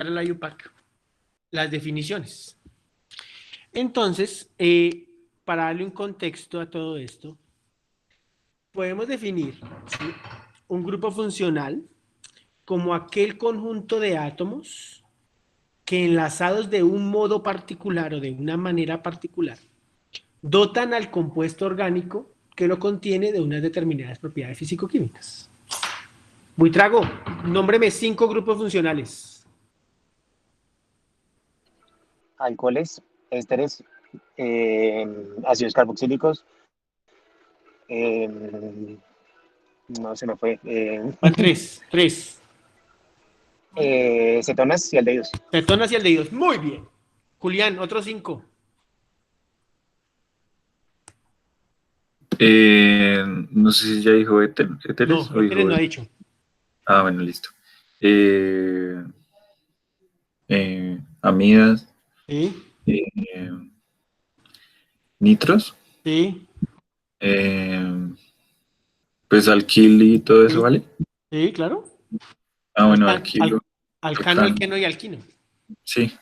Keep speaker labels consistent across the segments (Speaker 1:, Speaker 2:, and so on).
Speaker 1: la IUPAC, las definiciones. Entonces, para darle un contexto a todo esto, podemos definir, ¿sí?, un grupo funcional como aquel conjunto de átomos que enlazados de un modo particular o de una manera particular dotan al compuesto orgánico que lo contiene de unas determinadas propiedades físico-químicas. Buitrago, nómbreme 5 grupos funcionales.
Speaker 2: Alcoholes, ésteres, ácidos carboxílicos, no se me fue,
Speaker 1: Van 3.
Speaker 2: cetonas y aldehídos.
Speaker 1: Cetonas y aldehídos. Muy bien. Julián, otros 5.
Speaker 3: No sé si ya dijo éteres
Speaker 1: No,
Speaker 3: o
Speaker 1: éteres
Speaker 3: dijo...
Speaker 1: no ha dicho.
Speaker 3: Ah, bueno, listo. Amidas,
Speaker 1: Sí,
Speaker 3: nitros,
Speaker 1: sí,
Speaker 3: pues alquil y todo eso,
Speaker 1: sí,
Speaker 3: ¿vale?
Speaker 1: sí, claro.
Speaker 3: Ah, bueno, alquilo,
Speaker 1: Alcano,
Speaker 3: alcano,
Speaker 1: alqueno y alquino.
Speaker 3: sí.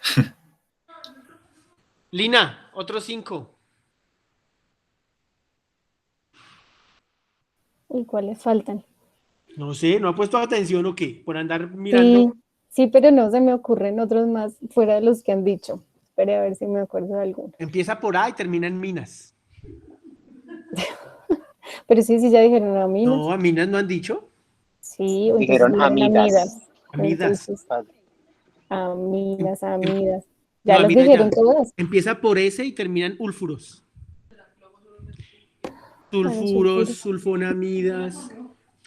Speaker 1: Lina, otros 5.
Speaker 4: ¿Y cuáles faltan?
Speaker 1: No sé, ¿no ha puesto atención o qué? Por andar mirando.
Speaker 4: Sí, sí, pero no se me ocurren otros más fuera de los que han dicho. Espere a ver si me acuerdo de alguno.
Speaker 1: Empieza por A y termina en minas.
Speaker 4: Pero sí, ya dijeron aminas.
Speaker 1: No, a minas no han dicho.
Speaker 4: Sí, entonces
Speaker 2: Dijeron
Speaker 4: dijeron
Speaker 2: amidas.
Speaker 1: Amidas.
Speaker 4: Entonces, amidas.
Speaker 1: No,
Speaker 4: Ya las
Speaker 1: amidas
Speaker 4: dijeron
Speaker 1: ya.
Speaker 4: todas.
Speaker 1: Empieza por S y termina en úlfuros.
Speaker 4: Bueno,
Speaker 1: Sulfuros, sulfonamidas,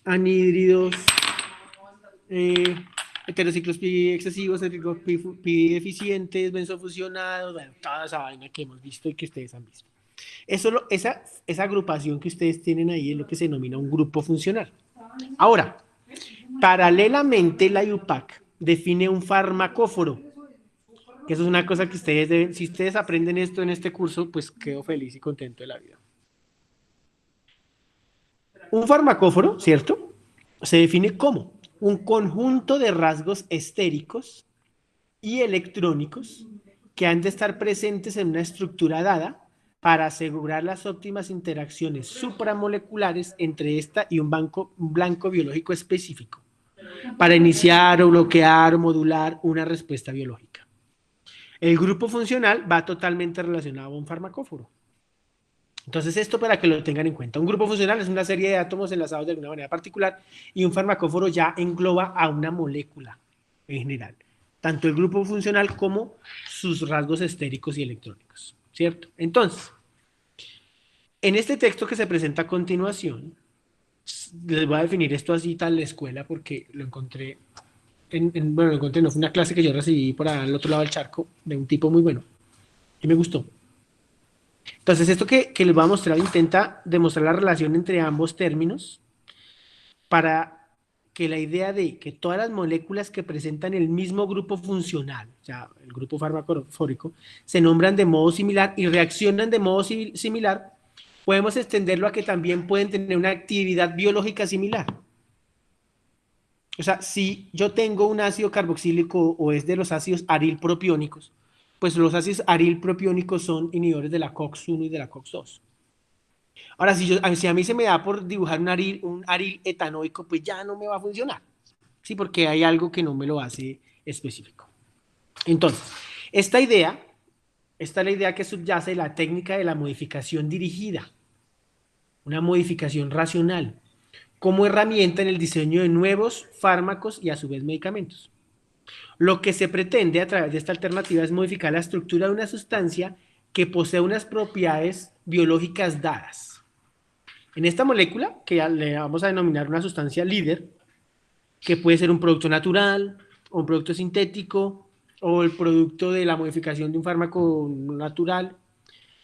Speaker 1: anhídridos, heterociclos pi excesivos, heterociclos pi deficientes, benzofusionados, bueno, toda esa vaina que hemos visto y que ustedes han visto. Esa agrupación que ustedes tienen ahí es lo que se denomina un grupo funcional. Ahora, paralelamente la IUPAC define un farmacóforo, que eso es una cosa que ustedes deben, si ustedes aprenden esto en este curso, pues quedo feliz y contento de la vida. Un farmacóforo, ¿cierto?, se define como un conjunto de rasgos estéricos y electrónicos que han de estar presentes en una estructura dada para asegurar las óptimas interacciones supramoleculares entre esta y un blanco biológico específico, para iniciar o bloquear o modular una respuesta biológica. El grupo funcional va totalmente relacionado a un farmacóforo. Entonces, esto para que lo tengan en cuenta. Un grupo funcional es una serie de átomos enlazados de alguna manera particular y un farmacóforo ya engloba a una molécula en general. Tanto el grupo funcional como sus rasgos estéricos y electrónicos, ¿cierto? Entonces, en este texto que se presenta a continuación, les voy a definir esto así tal la escuela porque lo encontré, bueno, lo encontré, no fue una clase que yo recibí por al otro lado del charco de un tipo muy bueno y me gustó. Entonces, esto que les voy a mostrar intenta demostrar la relación entre ambos términos para que la idea de que todas las moléculas que presentan el mismo grupo funcional, o sea, el grupo farmacofórico, se nombran de modo similar y reaccionan de modo similar, podemos extenderlo a que también pueden tener una actividad biológica similar. O sea, si yo tengo un ácido carboxílico o es de los ácidos arilpropiónicos, pues los ácidos arilpropiónicos son inhibidores de la COX-1 y de la COX-2. Ahora, si a mí se me da por dibujar un aril etanoico, pues ya no me va a funcionar. Sí, porque hay algo que no me lo hace específico. Entonces, esta es la idea que subyace la técnica de la modificación dirigida, una modificación racional, como herramienta en el diseño de nuevos fármacos y a su vez medicamentos. Lo que se pretende a través de esta alternativa es modificar la estructura de una sustancia que posee unas propiedades biológicas dadas. En esta molécula, que le vamos a denominar una sustancia líder, que puede ser un producto natural, o un producto sintético, o el producto de la modificación de un fármaco natural,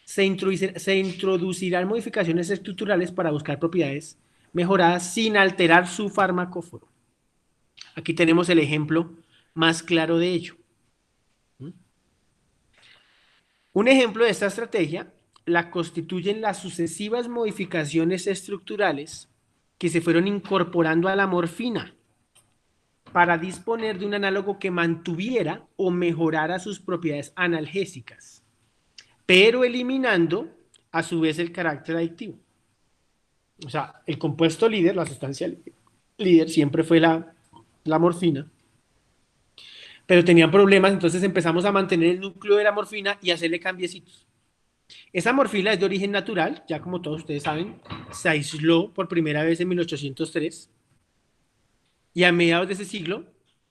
Speaker 1: se introducirán modificaciones estructurales para buscar propiedades mejoradas sin alterar su farmacóforo. Aquí tenemos el ejemplo más claro de ello. Un ejemplo de esta estrategia la constituyen las sucesivas modificaciones estructurales que se fueron incorporando a la morfina. para disponer de un análogo que mantuviera o mejorara sus propiedades analgésicas, pero eliminando a su vez el carácter adictivo. O sea, el compuesto líder, la sustancia líder, siempre fue la morfina, pero tenían problemas, entonces empezamos a mantener el núcleo de la morfina y hacerle cambiecitos. Esa morfina es de origen natural, ya como todos ustedes saben, se aisló por primera vez en 1803 y a mediados de ese siglo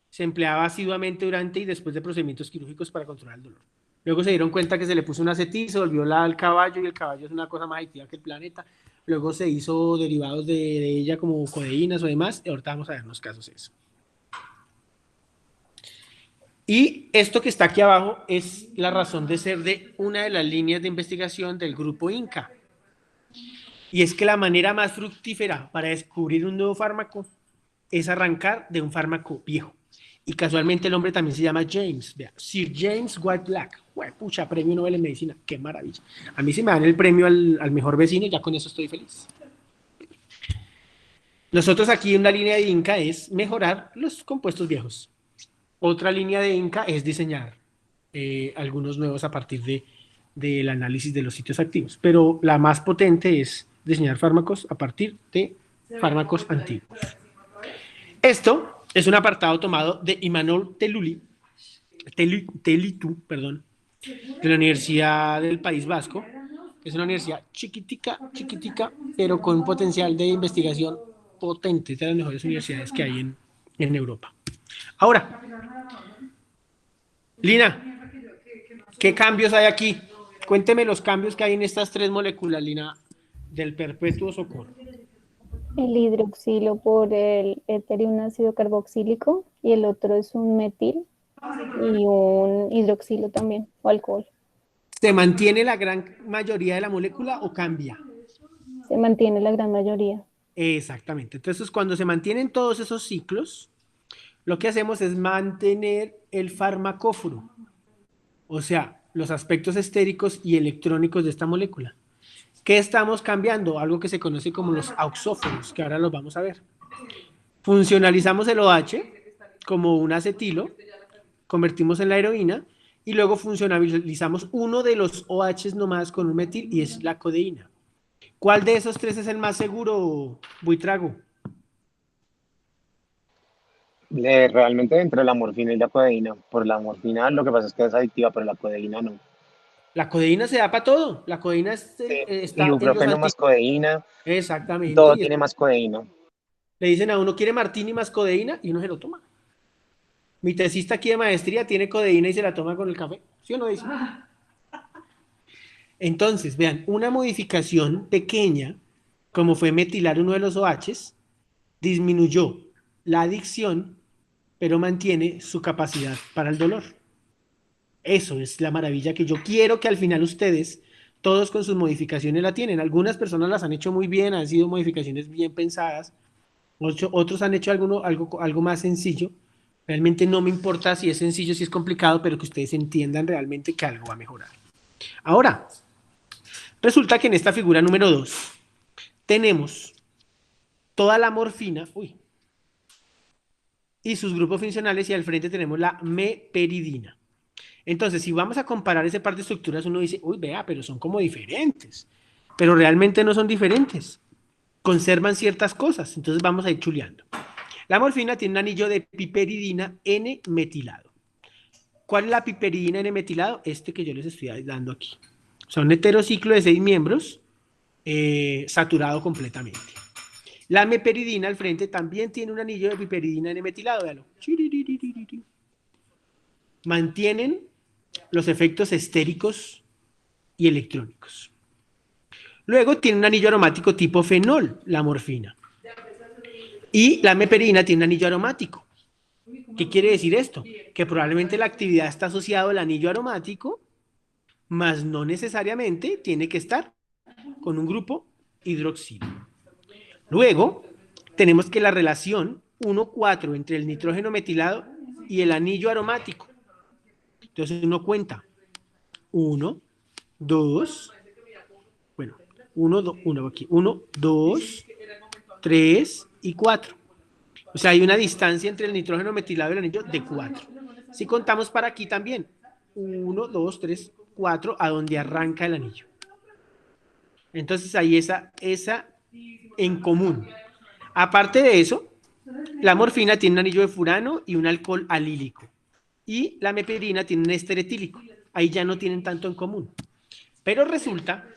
Speaker 1: se empleaba asiduamente durante y después de procedimientos quirúrgicos para controlar el dolor. Luego se dieron cuenta que se le puso un acetil, se volvió al caballo y el caballo es una cosa más adictiva que el planeta. Luego se hizo derivados de ella como codeínas o demás y ahorita vamos a ver unos casos de eso. Y esto que está aquí abajo es la razón de ser de una de las líneas de investigación del grupo Inca. Y es que la manera más fructífera para descubrir un nuevo fármaco es arrancar de un fármaco viejo. Y casualmente el hombre también se llama James, vea, Sir James White Black. Pucha, premio Nobel en medicina, qué maravilla. A mí si me dan el premio al mejor vecino, ya con eso estoy feliz. Nosotros aquí una línea de Inca es mejorar los compuestos viejos. Otra línea de Inca es diseñar algunos nuevos a partir del análisis de los sitios activos. Pero la más potente es diseñar fármacos a partir de fármacos antiguos. Esto es un apartado tomado de Imanol Telitu, de la Universidad del País Vasco. Es una universidad chiquitica, pero con un potencial de investigación potente, de las mejores universidades que hay en Europa. Ahora, Lina, ¿qué cambios hay aquí? Cuénteme los cambios que hay en estas tres moléculas, Lina, del perpetuo socorro.
Speaker 4: El hidroxilo por el éter y un ácido carboxílico, y el otro es un metil y un hidroxilo también, o alcohol.
Speaker 1: ¿Se mantiene la gran mayoría de la molécula o cambia?
Speaker 4: Se mantiene la gran mayoría.
Speaker 1: Exactamente. Entonces, cuando se mantienen todos esos ciclos, lo que hacemos es mantener el farmacóforo, o sea, los aspectos estéricos y electrónicos de esta molécula. ¿Qué estamos cambiando? Algo que se conoce como los auxóforos, que ahora los vamos a ver. Funcionalizamos el OH como un acetilo, convertimos en la heroína y luego funcionalizamos uno de los OHs nomás con un metil y es la codeína. ¿Cuál de esos tres es el más seguro, Buitrago?
Speaker 2: Realmente dentro de la morfina y la codeína. Por la morfina lo que pasa es que es adictiva, pero la codeína no.
Speaker 1: La codeína se da para todo. La codeína está en los
Speaker 2: Ibuprofeno más codeína.
Speaker 1: Exactamente.
Speaker 2: Todo tiene más codeína.
Speaker 1: Le dicen a uno, ¿quiere martini más codeína? Y uno se lo toma. Mi tesista aquí de maestría tiene codeína y se la toma con el café. ¿Sí o no dice? Entonces, vean, una modificación pequeña, como fue metilar uno de los OHs, disminuyó la adicción, pero mantiene su capacidad para el dolor. Eso es la maravilla que yo quiero que al final ustedes, todos con sus modificaciones la tienen. Algunas personas las han hecho muy bien, han sido modificaciones bien pensadas, otros han hecho algo más sencillo. Realmente no me importa si es sencillo, si es complicado, pero que ustedes entiendan realmente que algo va a mejorar. Ahora, resulta que en esta figura número 2 tenemos toda la morfina, y sus grupos funcionales, y al frente tenemos la meperidina. Entonces, si vamos a comparar ese par de estructuras, uno dice, vea, pero son como diferentes. Pero realmente no son diferentes. Conservan ciertas cosas. Entonces vamos a ir chuleando. La morfina tiene un anillo de piperidina N-metilado. ¿Cuál es la piperidina N-metilado? Este que yo les estoy dando aquí. O sea, un heterociclo de 6 miembros saturado completamente. La meperidina al frente también tiene un anillo de piperidina N-metilado. Véalo. Mantienen los efectos estéricos y electrónicos. Luego tiene un anillo aromático tipo fenol, la morfina. Y la meperidina tiene un anillo aromático. ¿Qué quiere decir esto? Que probablemente la actividad está asociada al anillo aromático, mas no necesariamente tiene que estar con un grupo hidroxilo. Luego, tenemos que la relación 1,4 entre el nitrógeno metilado y el anillo aromático. Entonces uno cuenta 1, 2, bueno, 1, 2, 3 y 4. O sea, hay una distancia entre el nitrógeno metilado y el anillo de 4. Si contamos para aquí también, 1, 2, 3, 4, a donde arranca el anillo. Entonces hay esa en común. Aparte de eso, la morfina tiene un anillo de furano y un alcohol alílico. Y la meperina tiene un éster etílico. Ahí ya no tienen tanto en común. Pero resulta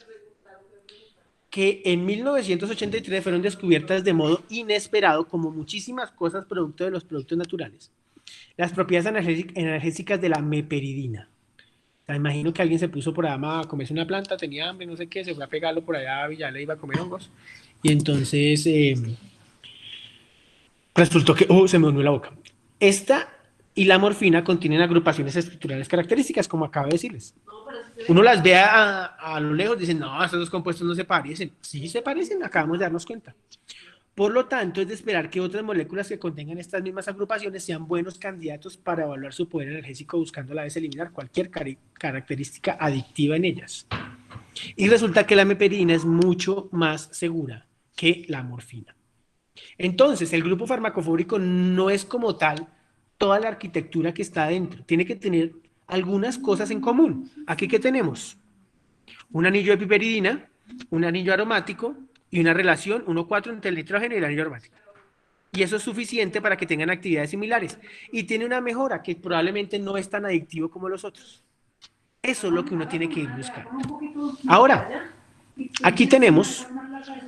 Speaker 1: que en 1983 fueron descubiertas de modo inesperado, como muchísimas cosas producto de los productos naturales, las propiedades analgésicas de la meperidina. O sea, imagino que alguien se puso por allá a comerse una planta, tenía hambre, no sé qué, se fue a pegarlo por allá y ya le iba a comer hongos. Y entonces resultó que, se me unió la boca. Esta y la morfina contienen agrupaciones estructurales características, como acabo de decirles. Uno las ve a lo lejos, dicen, no, estos dos compuestos no se parecen. Sí se parecen, acabamos de darnos cuenta. Por lo tanto, es de esperar que otras moléculas que contengan estas mismas agrupaciones sean buenos candidatos para evaluar su poder energético, buscando a la vez eliminar cualquier característica adictiva en ellas. Y resulta que la meperidina es mucho más segura que la morfina. Entonces, el grupo farmacofórico no es como tal toda la arquitectura que está adentro. Tiene que tener algunas cosas en común. Aquí, ¿qué tenemos? Un anillo de piperidina, un anillo aromático y una relación 1,4 entre el nitrógeno y el anillo aromático. Y eso es suficiente para que tengan actividades similares. Y tiene una mejora que probablemente no es tan adictivo como los otros. Eso es lo que uno tiene que ir buscando. Ahora, aquí tenemos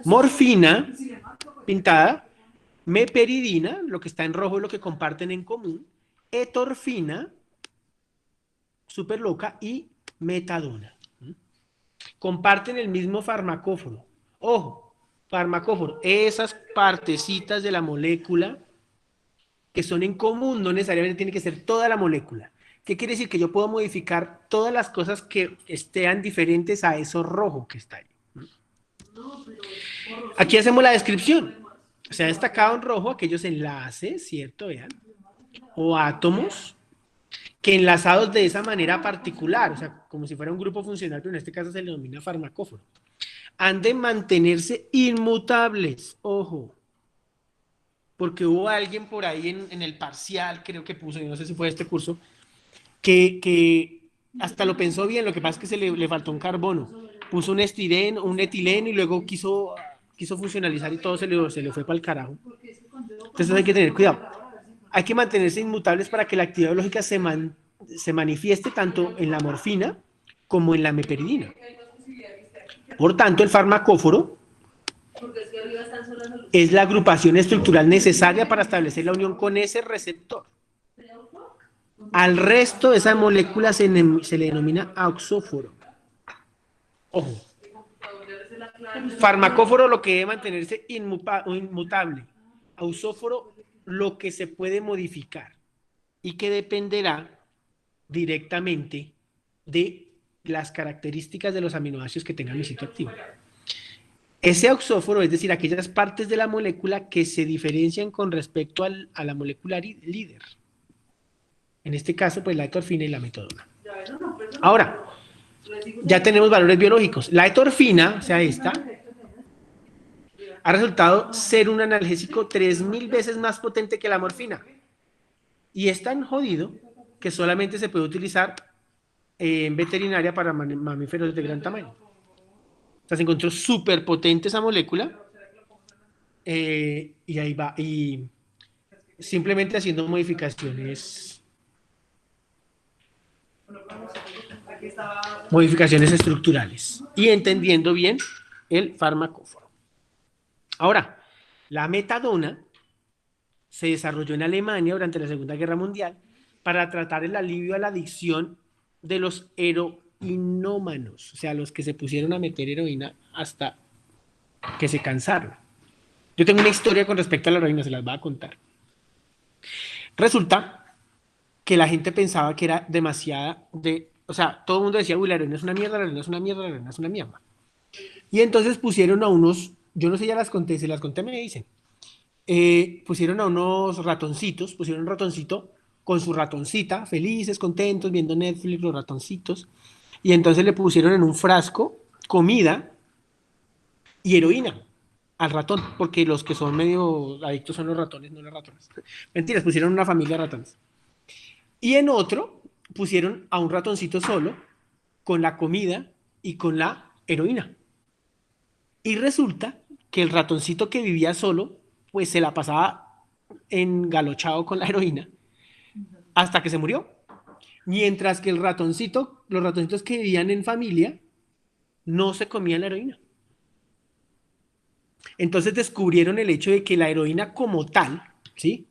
Speaker 1: morfina pintada, meperidina, lo que está en rojo es lo que comparten en común, etorfina, súper loca, y metadona. Comparten el mismo farmacóforo. Ojo, farmacóforo, esas partecitas de la molécula que son en común, no necesariamente tiene que ser toda la molécula. ¿Qué quiere decir? Que yo puedo modificar todas las cosas que estén diferentes a eso rojo que está ahí. Aquí hacemos la descripción. Se ha destacado en rojo aquellos enlaces, ¿cierto? Vean. O átomos que enlazados de esa manera particular, o sea, como si fuera un grupo funcional, pero en este caso se le denomina farmacóforo, han de mantenerse inmutables, ojo, porque hubo alguien por ahí en el parcial, creo que puso, yo no sé si fue este curso, que hasta lo pensó bien, lo que pasa es que se le faltó un carbono, puso un estireno, un etileno y luego quiso funcionalizar y todo se le fue para el carajo. Entonces hay que tener cuidado. Hay que mantenerse inmutables para que la actividad biológica se manifieste tanto en la morfina como en la meperidina. Por tanto, el farmacóforo es la agrupación estructural necesaria para establecer la unión con ese receptor. Al resto de esa molécula se le denomina auxóforo. Ojo. Farmacóforo lo que debe mantenerse inmutable. Auxóforo lo que se puede modificar y que dependerá directamente de las características de los aminoácidos que tengan el sitio activo. Ese auxóforo, es decir, aquellas partes de la molécula que se diferencian con respecto a la molécula líder. En este caso, pues la etorfina y la metadona. Ahora, ya tenemos valores biológicos. La etorfina, o sea, esta, ha resultado ser un analgésico 3000 veces más potente que la morfina. Y es tan jodido que solamente se puede utilizar en veterinaria para mamíferos de gran tamaño. O sea, se encontró súper potente esa molécula y ahí va. Y simplemente haciendo modificaciones estructurales y entendiendo bien el farmacóforo. Ahora, la metadona se desarrolló en Alemania durante la Segunda Guerra Mundial para tratar el alivio a la adicción de los heroinómanos, o sea, los que se pusieron a meter heroína hasta que se cansaron. Yo tengo una historia con respecto a la heroína, se las voy a contar. Resulta que la gente pensaba que era demasiada o sea, todo el mundo decía, uy, la heroína es una mierda, la heroína es una mierda, la heroína es una mierda. Y entonces pusieron a unos, yo no sé, ya las conté, si las conté me dicen, pusieron a unos ratoncitos, pusieron un ratoncito con su ratoncita, felices, contentos, viendo Netflix, los ratoncitos, y entonces le pusieron en un frasco comida y heroína. al ratón, porque los que son medio adictos son los ratones, no las ratones. Mentiras, pusieron una familia de ratones. Y en otro pusieron a un ratoncito solo con la comida y con la heroína. Y resulta que el ratoncito que vivía solo, pues se la pasaba engalochado con la heroína hasta que se murió. Mientras que los ratoncitos que vivían en familia, no se comían la heroína. Entonces descubrieron el hecho de que la heroína como tal, ¿sí?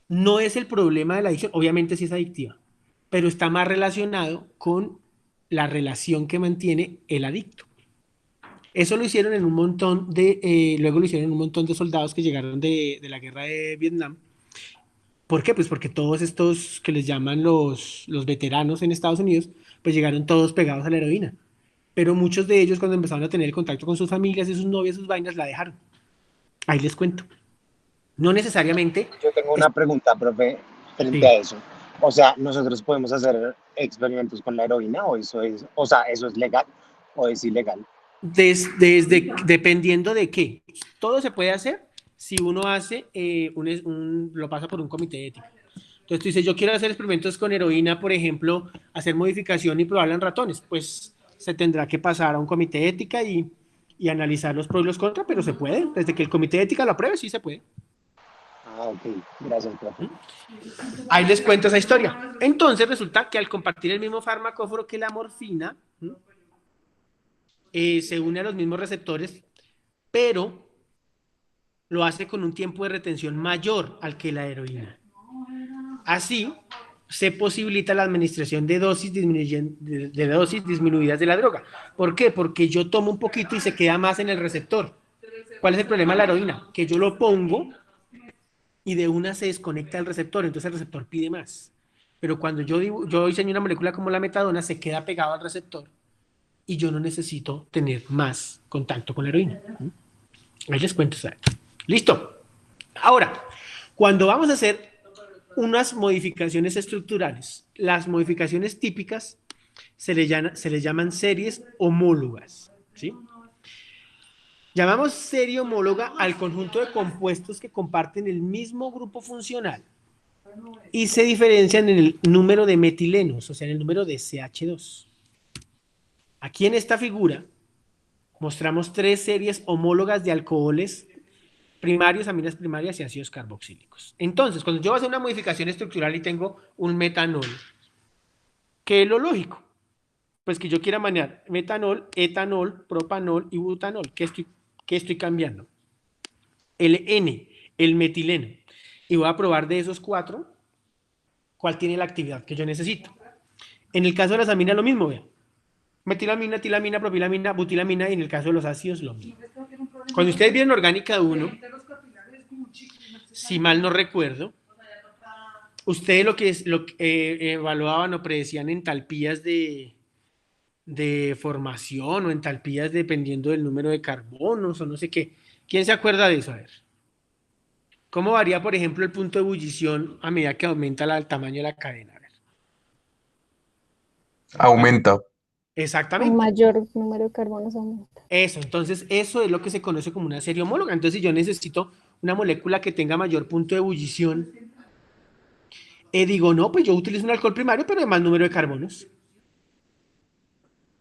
Speaker 1: No es el problema de la adicción, obviamente sí es adictiva, pero está más relacionado con la relación que mantiene el adicto. Eso lo hicieron en un montón luego lo hicieron en un montón de soldados que llegaron de la guerra de Vietnam. ¿Por qué? Pues porque todos estos que les llaman los veteranos en Estados Unidos, pues llegaron todos pegados a la heroína. Pero muchos de ellos cuando empezaron a tener el contacto con sus familias y sus novias, sus vainas, la dejaron. Ahí les cuento. No necesariamente.
Speaker 2: Yo tengo una pregunta, profe, frente a
Speaker 1: Sí.
Speaker 2: eso. O sea, ¿nosotros podemos hacer experimentos con la heroína o eso es, o sea, eso es legal o es ilegal?
Speaker 1: Dependiendo de qué. Todo se puede hacer si uno hace, lo pasa por un comité de ética. Entonces tú dices, yo quiero hacer experimentos con heroína, por ejemplo, hacer modificación y probarla en ratones. Pues se tendrá que pasar a un comité de ética y analizar los pros y los contras, pero se puede. Desde que el comité de ética lo apruebe, sí se puede.
Speaker 2: Ah, ok, gracias, profe.
Speaker 1: Ahí les cuento esa historia. Entonces resulta que al compartir el mismo farmacóforo que la morfina, se une a los mismos receptores, pero lo hace con un tiempo de retención mayor al que la heroína. Así, se posibilita la administración de dosis disminuidas de la droga. ¿Por qué? Porque yo tomo un poquito y se queda más en el receptor. ¿Cuál es el problema de la heroína? Que yo lo pongo y de una se desconecta el receptor, entonces el receptor pide más. Pero cuando yo diseño una molécula como la metadona, se queda pegado al receptor y yo no necesito tener más contacto con la heroína. Ahí les cuento. ¿Listo? Ahora, cuando vamos a hacer unas modificaciones estructurales, las modificaciones típicas se les llaman series homólogas, ¿sí? Llamamos serie homóloga al conjunto de compuestos que comparten el mismo grupo funcional y se diferencian en el número de metilenos, o sea, en el número de CH2. Aquí en esta figura mostramos 3 series homólogas de alcoholes primarios, aminas primarias y ácidos carboxílicos. Entonces, cuando yo voy a hacer una modificación estructural y tengo un metanol, ¿qué es lo lógico? Pues que yo quiera manejar metanol, etanol, propanol y butanol. ¿Qué estoy cambiando? El N, el metileno. Y voy a probar de esos 4 cuál tiene la actividad que yo necesito. En el caso de las aminas, lo mismo, vean. Metilamina, tilamina, propilamina, butilamina, y en el caso de los ácidos, lo mismo. Cuando ustedes vieron orgánica 1, si mal no recuerdo, ustedes lo que evaluaban o predecían entalpías de formación o entalpías dependiendo del número de carbonos o no sé qué. ¿Quién se acuerda de eso? A ver. ¿Cómo varía, por ejemplo, el punto de ebullición a medida que aumenta el tamaño de la cadena? A ver.
Speaker 5: Aumenta.
Speaker 1: Exactamente.
Speaker 4: Un mayor número de carbonos aumenta.
Speaker 1: Eso, entonces eso es lo que se conoce como una serie homóloga. Entonces, si yo necesito una molécula que tenga mayor punto de ebullición, digo, no, pues yo utilizo un alcohol primario, pero de más número de carbonos.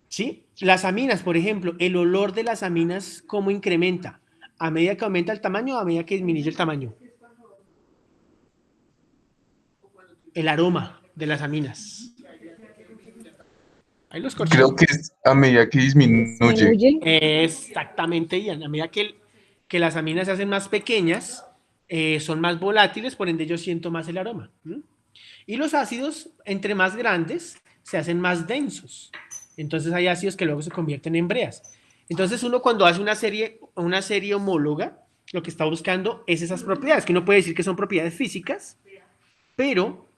Speaker 1: ¿Sí? Las aminas, por ejemplo, el olor de las aminas, ¿cómo incrementa? ¿A medida que aumenta el tamaño o a medida que disminuye el tamaño? El aroma de las aminas. Ahí los corté.
Speaker 5: Creo que es a medida que disminuye.
Speaker 1: Exactamente, Ian. A medida que las aminas se hacen más pequeñas, son más volátiles, por ende yo siento más el aroma. Y los ácidos, entre más grandes, se hacen más densos. Entonces hay ácidos que luego se convierten en breas. Entonces uno cuando hace una serie homóloga, lo que está buscando es esas propiedades, que uno puede decir que son propiedades físicas, pero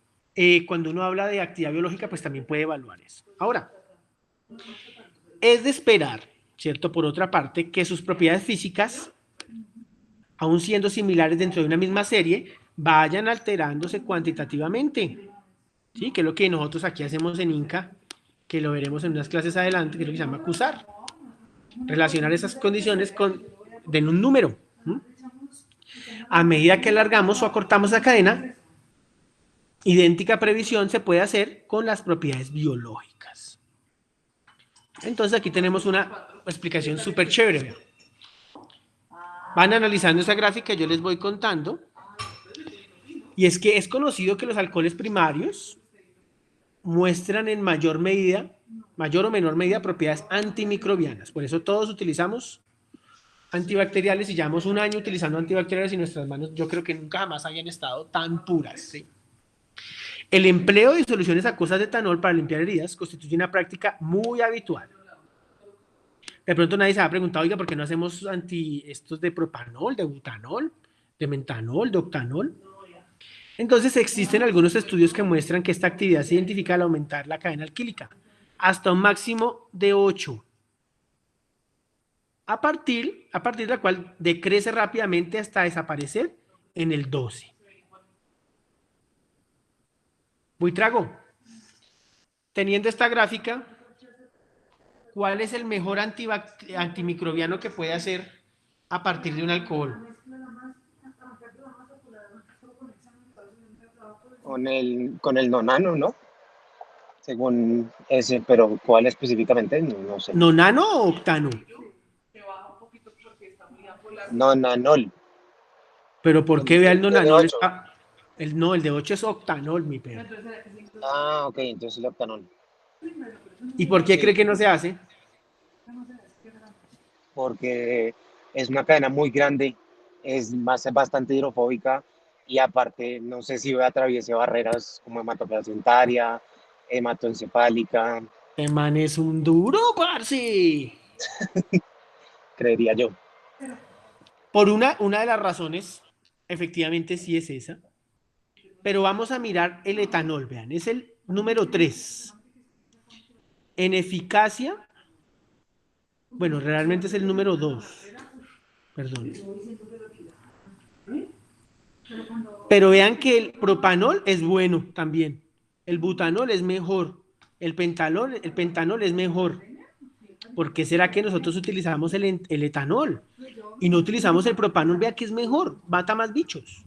Speaker 1: cuando uno habla de actividad biológica, pues también puede evaluar eso. Ahora, es de esperar, ¿cierto? Por otra parte, que sus propiedades físicas, aun siendo similares dentro de una misma serie, vayan alterándose cuantitativamente. ¿Sí? Que es lo que nosotros aquí hacemos en INCA, que lo veremos en unas clases adelante, que es lo que se llama acusar. Relacionar esas condiciones con den un número. A medida que alargamos o acortamos la cadena, idéntica previsión se puede hacer con las propiedades biológicas. Entonces aquí tenemos una explicación súper chévere. Van analizando esa gráfica, yo les voy contando. Y es que es conocido que los alcoholes primarios muestran en mayor o menor medida, propiedades antimicrobianas. Por eso todos utilizamos antibacteriales y llevamos un año utilizando antibacteriales y nuestras manos yo creo que nunca jamás hayan estado tan puras. ¿Sí? El empleo de soluciones acuosas de etanol para limpiar heridas constituye una práctica muy habitual. De pronto nadie se ha preguntado, oiga, ¿por qué no hacemos estos de propanol, de butanol, de mentanol, de octanol? Entonces existen algunos estudios que muestran que esta actividad se identifica al aumentar la cadena alquílica hasta un máximo de 8, a partir de la cual decrece rápidamente hasta desaparecer en el 12. Buitrago, teniendo esta gráfica, ¿cuál es el mejor antimicrobiano que puede hacer a partir de un alcohol?
Speaker 2: Con el nonano, ¿no? Según ese, pero ¿cuál específicamente? No sé.
Speaker 1: ¿Nonano o octano?
Speaker 2: Nonanol.
Speaker 1: ¿Pero por qué vea el
Speaker 2: de
Speaker 1: nonanol?
Speaker 2: 8.
Speaker 1: No, el de 8 es octanol, mi perro.
Speaker 2: Ah, ok, entonces el octanol.
Speaker 1: ¿Y por qué cree que no se hace?
Speaker 2: Porque es una cadena muy grande, es bastante hidrofóbica y aparte no sé si atraviese barreras como hematoplacentaria, hematoencefálica,
Speaker 1: Este man es un duro, parce.
Speaker 2: creería yo.
Speaker 1: Por una de las razones, efectivamente sí es esa, pero vamos a mirar el etanol, vean, es el número 3. En eficacia, bueno, realmente es el número 2, perdón. Pero vean que el propanol es bueno también, el butanol es mejor, el pentanol es mejor. ¿Por qué será que nosotros utilizamos el etanol y no utilizamos el propanol? Vea que es mejor, mata más bichos.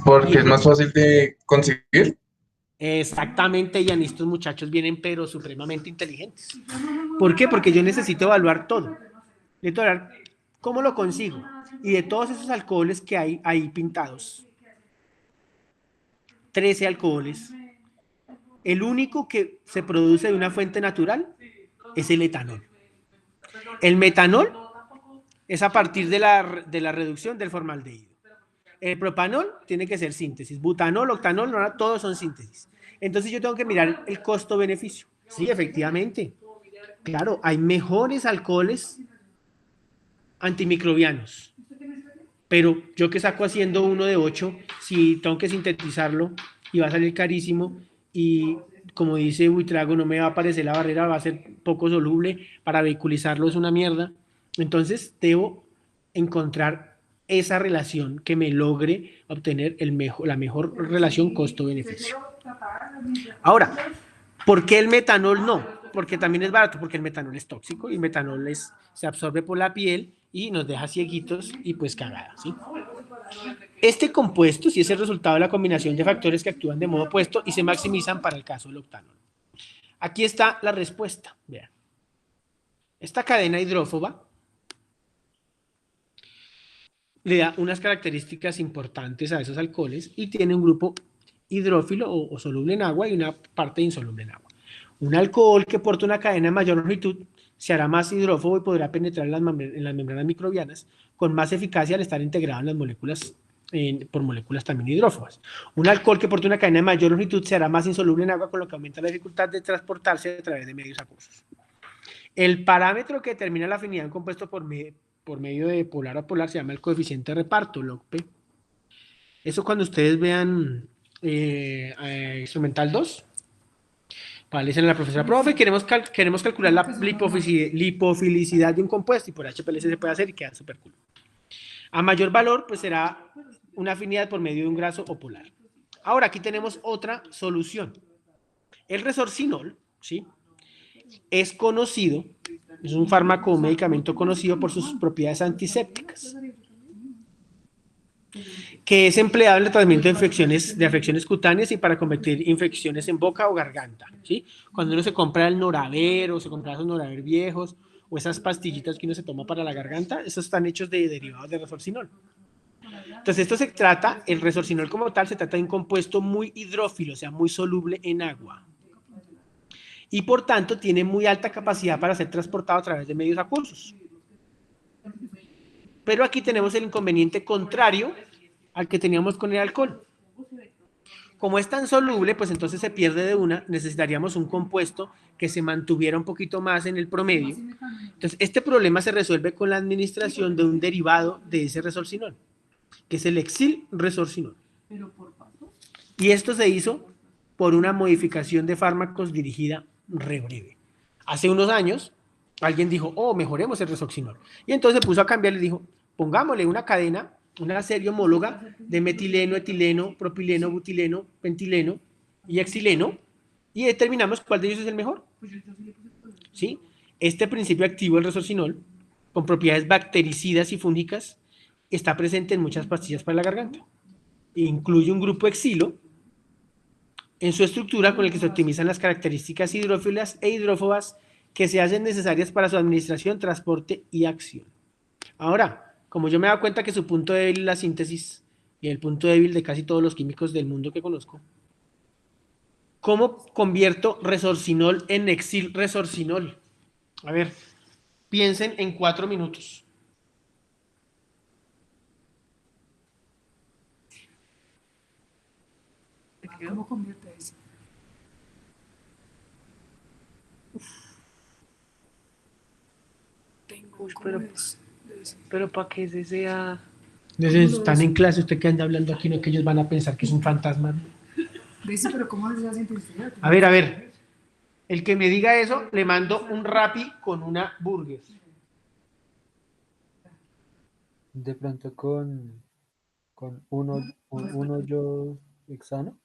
Speaker 5: Porque es más fácil de conseguir.
Speaker 1: Exactamente, y estos muchachos vienen pero supremamente inteligentes. ¿Por qué? Porque yo necesito evaluar todo. Necesito evaluar cómo lo consigo. Y de todos esos alcoholes que hay ahí pintados, 13 alcoholes, el único que se produce de una fuente natural es el etanol. El metanol es a partir de la reducción del formaldehído. El propanol tiene que ser síntesis. Butanol, octanol, todos son síntesis. Entonces yo tengo que mirar el costo-beneficio. Sí, efectivamente. Claro, hay mejores alcoholes antimicrobianos. Pero yo que saco haciendo uno de 8, si tengo que sintetizarlo y va a salir carísimo y como dice Buitrago, no me va a aparecer la barrera, va a ser poco soluble, para vehiculizarlo es una mierda. Entonces debo encontrar esa relación que me logre obtener la mejor relación costo-beneficio. Ahora, ¿por qué el metanol no? Porque también es barato, porque el metanol es tóxico y el metanol se absorbe por la piel y nos deja cieguitos y pues cagada, ¿sí? Este compuesto sí es el resultado de la combinación de factores que actúan de modo opuesto y se maximizan para el caso del octanol. Aquí está la respuesta, vean. Esta cadena hidrófoba le da unas características importantes a esos alcoholes y tiene un grupo hidrófilo o soluble en agua y una parte insoluble en agua. Un alcohol que porta una cadena de mayor longitud se hará más hidrófobo y podrá penetrar en las membranas microbianas con más eficacia al estar integrado en las moléculas, por moléculas también hidrófobas. Un alcohol que porta una cadena de mayor longitud se hará más insoluble en agua, con lo que aumenta la dificultad de transportarse a través de medios acuosos. El parámetro que determina la afinidad de un compuesto por medio de polar a polar se llama el coeficiente de reparto, log-P. Eso cuando ustedes vean instrumental 2, le dicen a la profesora, profe, queremos calcular la lipofilicidad de un compuesto y por HPLC se puede hacer y queda súper cool. A mayor valor, pues será una afinidad por medio de un graso o polar. Ahora, aquí tenemos otra solución. El resorcinol, ¿sí? es conocido, es un fármaco o medicamento conocido por sus propiedades antisépticas, que es empleado en el tratamiento de afecciones cutáneas y para combatir infecciones en boca o garganta, ¿sí? Cuando uno se compra el Noraver o se compra esos Noraver viejos o esas pastillitas que uno se toma para la garganta, esos están hechos de derivados de resorcinol. Entonces, esto se trata, el resorcinol como tal, se trata de un compuesto muy hidrófilo, o sea, muy soluble en agua. Y por tanto, tiene muy alta capacidad para ser transportado a través de medios acuosos. Pero aquí tenemos el inconveniente contrario al que teníamos con el alcohol. Como es tan soluble, pues entonces se pierde de una, necesitaríamos un compuesto que se mantuviera un poquito más en el promedio. Entonces, este problema se resuelve con la administración de un derivado de ese resorcinol, que es el exil-resorcinol. Y esto se hizo por una modificación de fármacos dirigida re breve. Hace unos años, alguien dijo, oh, mejoremos el resorcinol. Y entonces se puso a cambiar y dijo, pongámosle una cadena, una serie homóloga de metileno, etileno, propileno, butileno, pentileno y exileno, y determinamos cuál de ellos es el mejor. ¿Sí? Este principio activo del resorcinol, con propiedades bactericidas y fúngicas, está presente en muchas pastillas para la garganta. Incluye un grupo exilo en su estructura con el que se optimizan las características hidrófilas e hidrófobas que se hacen necesarias para su administración, transporte y acción. Ahora, como yo me he dado cuenta que su punto débil es la síntesis y el punto débil de casi todos los químicos del mundo que conozco, ¿cómo convierto resorcinol en exil-resorcinol? A ver, piensen en 4 minutos.
Speaker 6: ¿Cómo convierte eso? Tengo pero para que ese sea...
Speaker 1: Están en clase, usted que anda hablando aquí, no que ellos van a pensar que es un fantasma.
Speaker 6: Dice, pero ¿cómo se hace intensidad?
Speaker 1: A ver, el que me diga eso, le mando un Rappi con una burger.
Speaker 7: De pronto con uno yo hexano.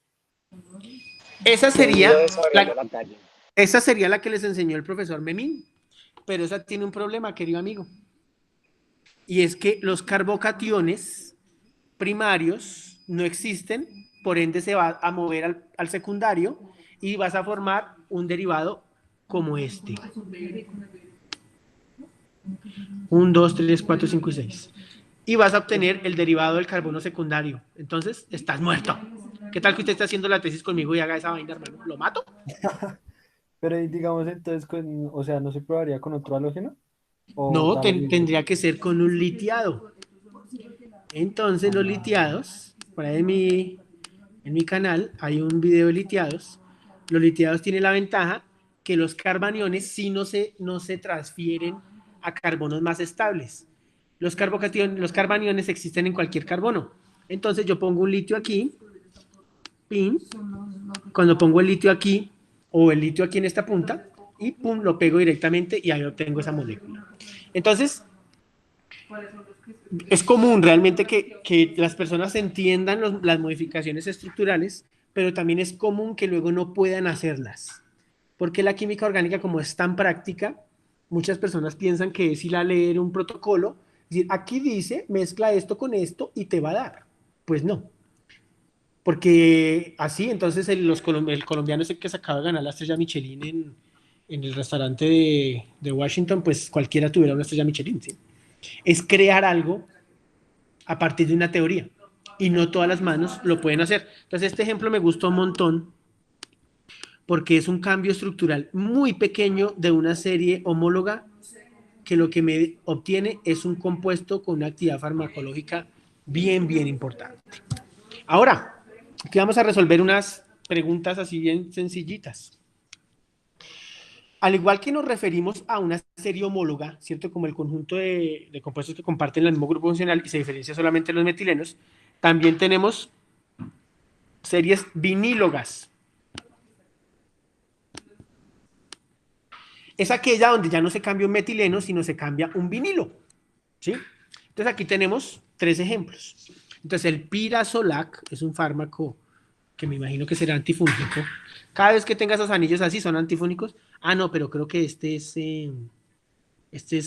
Speaker 1: Esa sería
Speaker 2: la calle.
Speaker 1: esa sería la que les enseñó el profesor Memín, pero esa tiene un problema, querido amigo. Y es que los carbocationes primarios no existen, por ende se va a mover al secundario y vas a formar un derivado como este. 1, 2, 3, 4, 5 y 6. Y vas a obtener el derivado del carbono secundario. Entonces, estás muerto. ¿Qué tal que usted está haciendo la tesis conmigo y haga esa vaina, hermano? ¿Lo mato?
Speaker 7: Pero digamos entonces, o sea, ¿no se probaría con otro halógeno?
Speaker 1: No, tendría que ser con un litiado. Entonces, los litiados, por ahí en mi canal hay un video de litiados. Los litiados tienen la ventaja que los carbaniones sí no se transfieren a carbonos más estables. Los carbaniones existen en cualquier carbono. Entonces yo pongo un litio aquí, pin, cuando pongo el litio aquí o el litio aquí en esta punta y pum, lo pego directamente y ahí obtengo esa molécula. Entonces, es común realmente que las personas entiendan las modificaciones estructurales, pero también es común que luego no puedan hacerlas. Porque la química orgánica, como es tan práctica, muchas personas piensan que es ir a leer un protocolo, es decir, aquí dice, mezcla esto con esto y te va a dar. Pues no. Porque así, entonces el colombiano es el que se acaba de ganar la estrella Michelin en el restaurante de Washington, pues cualquiera tuviera una estrella Michelin, ¿sí? Es crear algo a partir de una teoría y no todas las manos lo pueden hacer. Entonces este ejemplo me gustó un montón porque es un cambio estructural muy pequeño de una serie homóloga que lo que me obtiene es un compuesto con una actividad farmacológica bien, bien importante. Ahora, aquí vamos a resolver unas preguntas así bien sencillitas. Al igual que nos referimos a una serie homóloga, ¿cierto? Como el conjunto de compuestos que comparten el mismo grupo funcional y se diferencia solamente los metilenos, también tenemos series vinílogas. Es aquella donde ya no se cambia un metileno, sino se cambia un vinilo, ¿sí? Entonces aquí tenemos 3 ejemplos. Entonces el Pirazolac es un fármaco que me imagino que será antifúngico, Cada vez que tenga esos anillos así, son antifónicos. Ah, no, pero creo que este es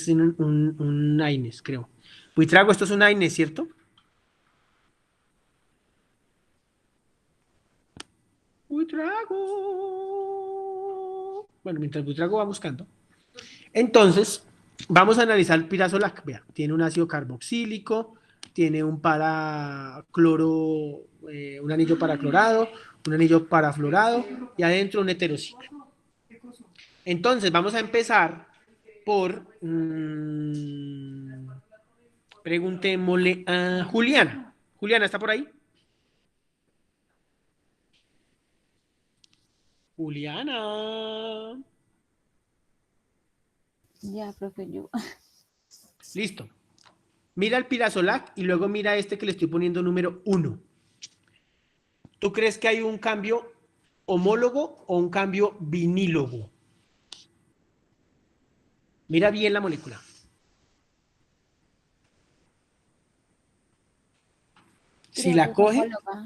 Speaker 1: un Aines, creo. Buitrago, esto es un Aines, ¿cierto? Buitrago. Bueno, mientras Buitrago va buscando. Entonces, vamos a analizar el pirazolac. Vea, tiene un ácido carboxílico, tiene un paracloro, un anillo paraclorado, un anillo parafluorado y adentro un heterociclo. Entonces, vamos a empezar por preguntémosle a Juliana. Juliana, ¿está por ahí? Juliana.
Speaker 4: Ya, profe, yo.
Speaker 1: Listo. Mira el pirazolac y luego mira este que le estoy poniendo número 1. ¿Tú crees que hay un cambio homólogo o un cambio vinílogo? Mira bien la molécula. Si
Speaker 4: Creo que
Speaker 1: la
Speaker 4: es
Speaker 1: coge,
Speaker 4: homóloga.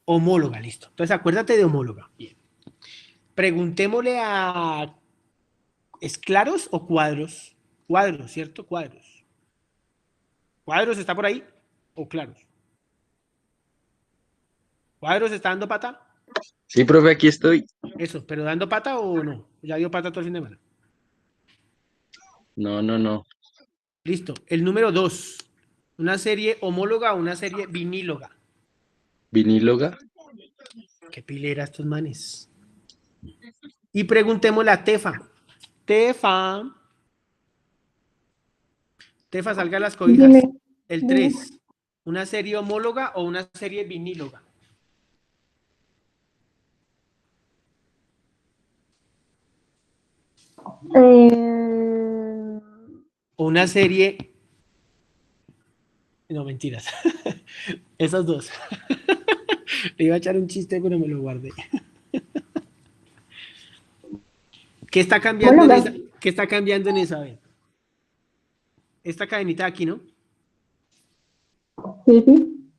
Speaker 1: homóloga, listo. Entonces acuérdate de homóloga. Bien. Preguntémosle a... ¿Es claros o cuadros? Cuadros, ¿cierto? Cuadros. ¿Cuadros está por ahí? ¿O claros? ¿Cuadros está dando pata?
Speaker 8: Sí, profe, aquí estoy.
Speaker 1: Eso, pero ¿dando pata o no? Ya dio pata todo el fin de semana.
Speaker 8: No, no, no.
Speaker 1: Listo. El número 2. ¿Una serie homóloga o una serie viníloga?
Speaker 8: Viníloga.
Speaker 1: Qué pilera estos manes. Y preguntémosle a Tefa. Tefa. Tefa, salga a las cobijas.
Speaker 4: Dime,
Speaker 1: El
Speaker 4: dime.
Speaker 1: 3. ¿Una serie homóloga o una serie viníloga? O una serie... No, mentiras. Esas dos. Le iba a echar un chiste, pero me lo guardé. ¿Qué está cambiando en esa? ¿Qué está cambiando en esa? A ver. Esta cadenita de aquí, ¿no?
Speaker 9: Sí, sí.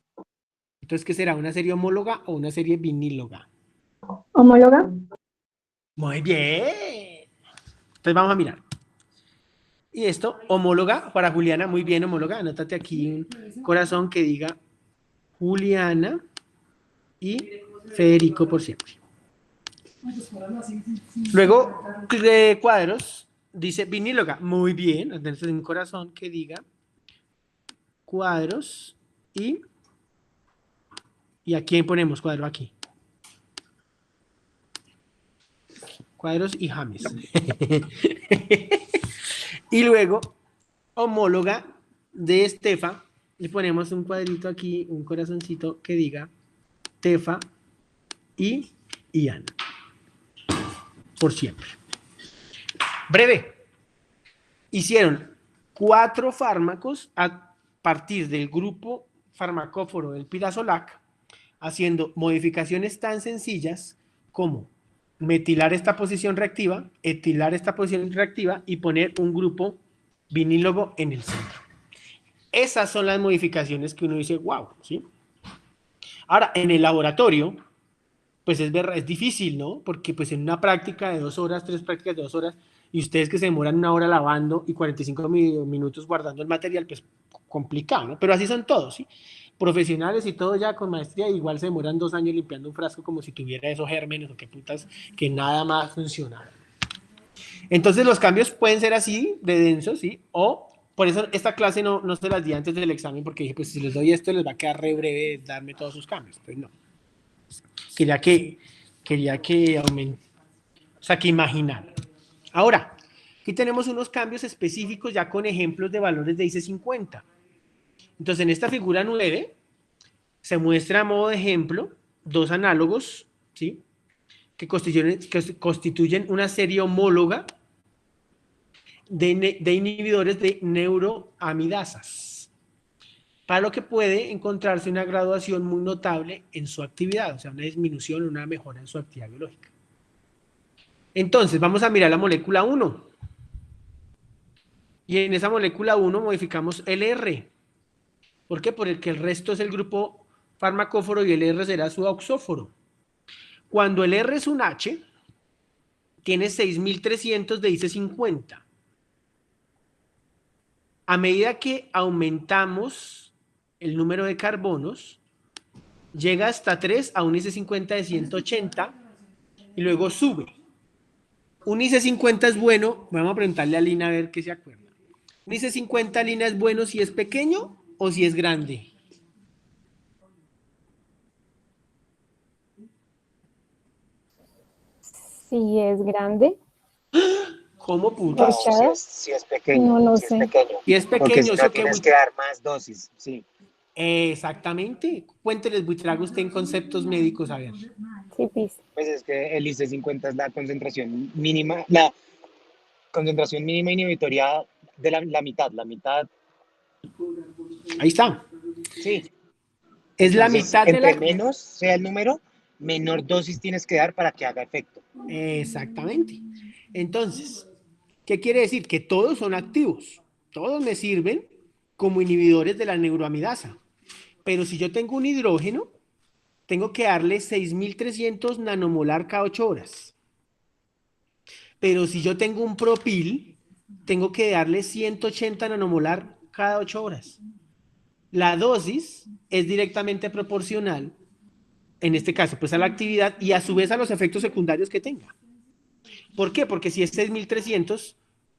Speaker 1: Entonces, ¿qué será? ¿Una serie homóloga o una serie viníloga?
Speaker 9: Homóloga.
Speaker 1: Muy bien. Entonces vamos a mirar. Y esto, homóloga para Juliana, muy bien, homóloga. Anótate aquí un corazón que diga Juliana y Federico por siempre. Luego, cuadros, dice viníloga. Muy bien, entonces un corazón que diga cuadros ¿y a quién ponemos cuadro aquí? Cuadros y James. Y luego, homóloga de Estefa, le ponemos un cuadrito aquí, un corazoncito que diga Tefa y Ian. Por siempre. Breve. Hicieron 4 fármacos a partir del grupo farmacóforo del pirazolac, haciendo modificaciones tan sencillas como metilar esta posición reactiva, etilar esta posición reactiva y poner un grupo vinílogo en el centro. Esas son las modificaciones que uno dice, wow, ¿sí? Ahora, en el laboratorio, pues es difícil, ¿no? Porque pues en una práctica de 2 horas, 3 prácticas de 2 horas, y ustedes que se demoran 1 hora lavando y 45 minutos guardando el material, pues complicado, ¿no? Pero así son todos, ¿sí? Profesionales y todo ya con maestría, igual se demoran 2 años limpiando un frasco como si tuviera esos gérmenes o qué putas, que nada más funciona. Entonces los cambios pueden ser así, de densos, ¿sí? O, por eso esta clase no se las di antes del examen, porque dije, pues si les doy esto, les va a quedar re breve darme todos sus cambios. Pues no. Quería que aumente, o sea, que imaginar. Ahora, aquí tenemos unos cambios específicos ya con ejemplos de valores de IC50. Entonces, en esta figura 9 se muestra a modo de ejemplo 2 análogos, ¿sí? Que constituyen una serie homóloga de inhibidores de neuroamidasas, para lo que puede encontrarse una graduación muy notable en su actividad, o sea, una disminución, una mejora en su actividad biológica. Entonces, vamos a mirar la molécula 1. Y en esa molécula 1 modificamos el R. ¿Por qué? Porque el resto es el grupo farmacóforo y el R será su auxóforo. Cuando el R es un H, tiene 6.300 de IC50. A medida que aumentamos el número de carbonos, llega hasta 3 a un IC50 de 180 y luego sube. Un IC50 es bueno, vamos a preguntarle a Lina a ver qué se acuerda. Un IC50, Lina, es bueno si es pequeño o si es grande.
Speaker 4: Si es grande,
Speaker 1: ¿Cómo putas?
Speaker 2: No, si es pequeño.
Speaker 4: No lo
Speaker 2: si
Speaker 4: sé.
Speaker 2: Es pequeño.
Speaker 1: Si es
Speaker 2: Porque
Speaker 1: pequeño,
Speaker 2: si
Speaker 1: ¿eso
Speaker 2: no
Speaker 1: qué?
Speaker 2: tienes que dar más dosis, sí.
Speaker 1: Exactamente. Cuénteles, Buitrago, usted en conceptos médicos, a ver.
Speaker 4: sí, pis.
Speaker 2: Pues es que el IC50 es la concentración mínima inhibitoria de la mitad. La mitad,
Speaker 1: Ahí está.
Speaker 2: sí.
Speaker 1: Es la
Speaker 2: Entonces,
Speaker 1: mitad de
Speaker 2: entre
Speaker 1: la...
Speaker 2: menos sea el número, menor dosis tienes que dar para que haga efecto.
Speaker 1: Exactamente. Entonces, ¿qué quiere decir? Que todos son activos. Todos me sirven como inhibidores de la neuroamidasa. Pero si yo tengo un hidrógeno, tengo que darle 6.300 nanomolar cada 8 horas. Pero si yo tengo un propil, tengo que darle 180 nanomolar cada 8 horas. La dosis es directamente proporcional, en este caso, pues a la actividad y a su vez a los efectos secundarios que tenga. ¿Por qué? Porque si es 6.300,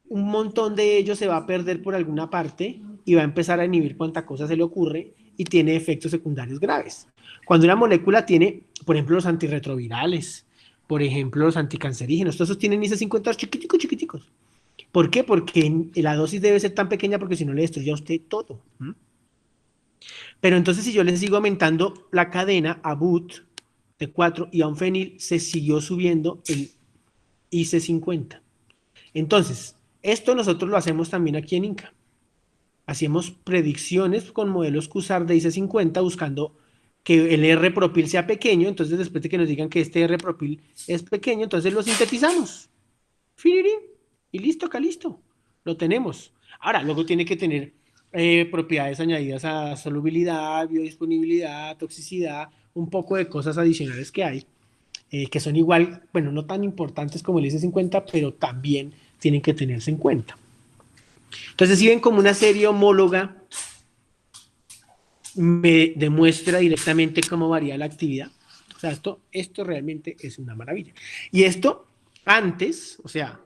Speaker 1: un montón de ellos se va a perder por alguna parte y va a empezar a inhibir cuanta cosa se le ocurre y tiene efectos secundarios graves. Cuando una molécula tiene, por ejemplo, los antirretrovirales, por ejemplo, los anticancerígenos, todos esos tienen IC50 chiquiticos, chiquiticos. ¿Por qué? Porque la dosis debe ser tan pequeña porque si no le destruye a usted todo. Pero entonces si yo le sigo aumentando la cadena a BUT de 4 y a un fenil, se siguió subiendo el IC50. Entonces, esto nosotros lo hacemos también aquí en INCA. Hacemos predicciones con modelos QSAR de IC50 buscando que el R-propil sea pequeño, entonces después de que nos digan que este R-propil es pequeño, entonces lo sintetizamos. Firirín, y listo, listo. Lo tenemos. Ahora, luego tiene que tener propiedades añadidas a solubilidad, biodisponibilidad, toxicidad, un poco de cosas adicionales que hay, que son igual, bueno, no tan importantes como el IC50, pero también tienen que tenerse en cuenta. Entonces, si ven como una serie homóloga me demuestra directamente cómo varía la actividad. O sea, esto realmente es una maravilla. Y esto antes, o sea,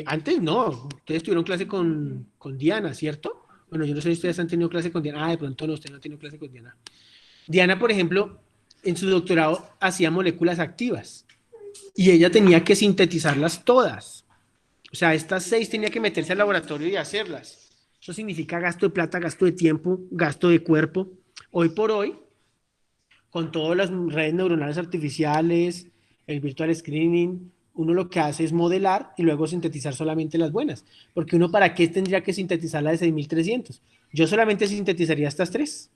Speaker 1: antes no, ustedes tuvieron clase con Diana, ¿cierto? Bueno, yo no sé si ustedes han tenido clase con Diana. Ah, de pronto no, ustedes no han tenido clase con Diana. Diana, por ejemplo, en su doctorado hacía moléculas activas y ella tenía que sintetizarlas todas. O sea, estas 6 tenía que meterse al laboratorio y hacerlas. Eso significa gasto de plata, gasto de tiempo, gasto de cuerpo. Hoy por hoy, con todas las redes neuronales artificiales, el virtual screening, uno lo que hace es modelar y luego sintetizar solamente las buenas. Porque uno, ¿para qué tendría que sintetizar la de 6.300? Yo solamente sintetizaría estas 3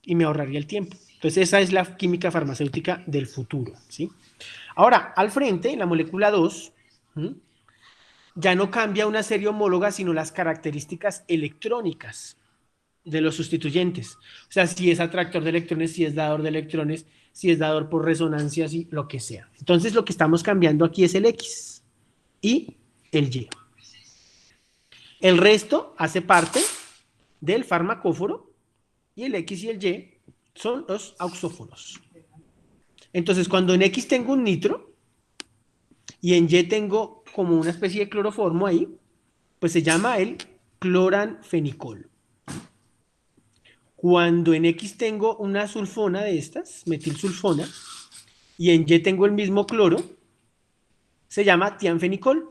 Speaker 1: y me ahorraría el tiempo. Entonces, esa es la química farmacéutica del futuro, ¿sí? Ahora, al frente, la molécula 2, ya no cambia una serie homóloga, sino las características electrónicas de los sustituyentes. O sea, si es atractor de electrones, si es dador de electrones, si es dador por resonancia, si, lo que sea. Entonces, lo que estamos cambiando aquí es el X y el Y. El resto hace parte del farmacóforo y el X y el Y son los auxófonos. Entonces, cuando en X tengo un nitro y en Y tengo como una especie de cloroformo ahí, pues se llama el cloranfenicol. Cuando en X tengo una sulfona de estas, metilsulfona, y en Y tengo el mismo cloro, se llama tianfenicol.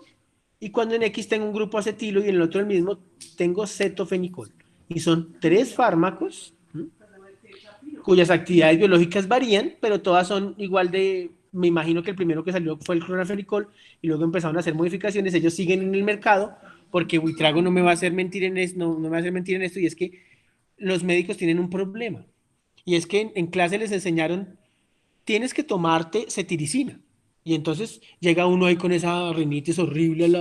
Speaker 1: Y cuando en X tengo un grupo acetilo y en el otro el mismo, tengo cetofenicol. Y son 3 fármacos cuyas actividades biológicas varían, pero todas son igual de, me imagino que el primero que salió fue el cloranfenicol y luego empezaron a hacer modificaciones, ellos siguen en el mercado porque Buitrago no me va a hacer mentir en esto, no me va a hacer mentir en esto, y es que los médicos tienen un problema, y es que en clase les enseñaron, tienes que tomarte cetiricina, y entonces llega uno ahí con esa rinitis horrible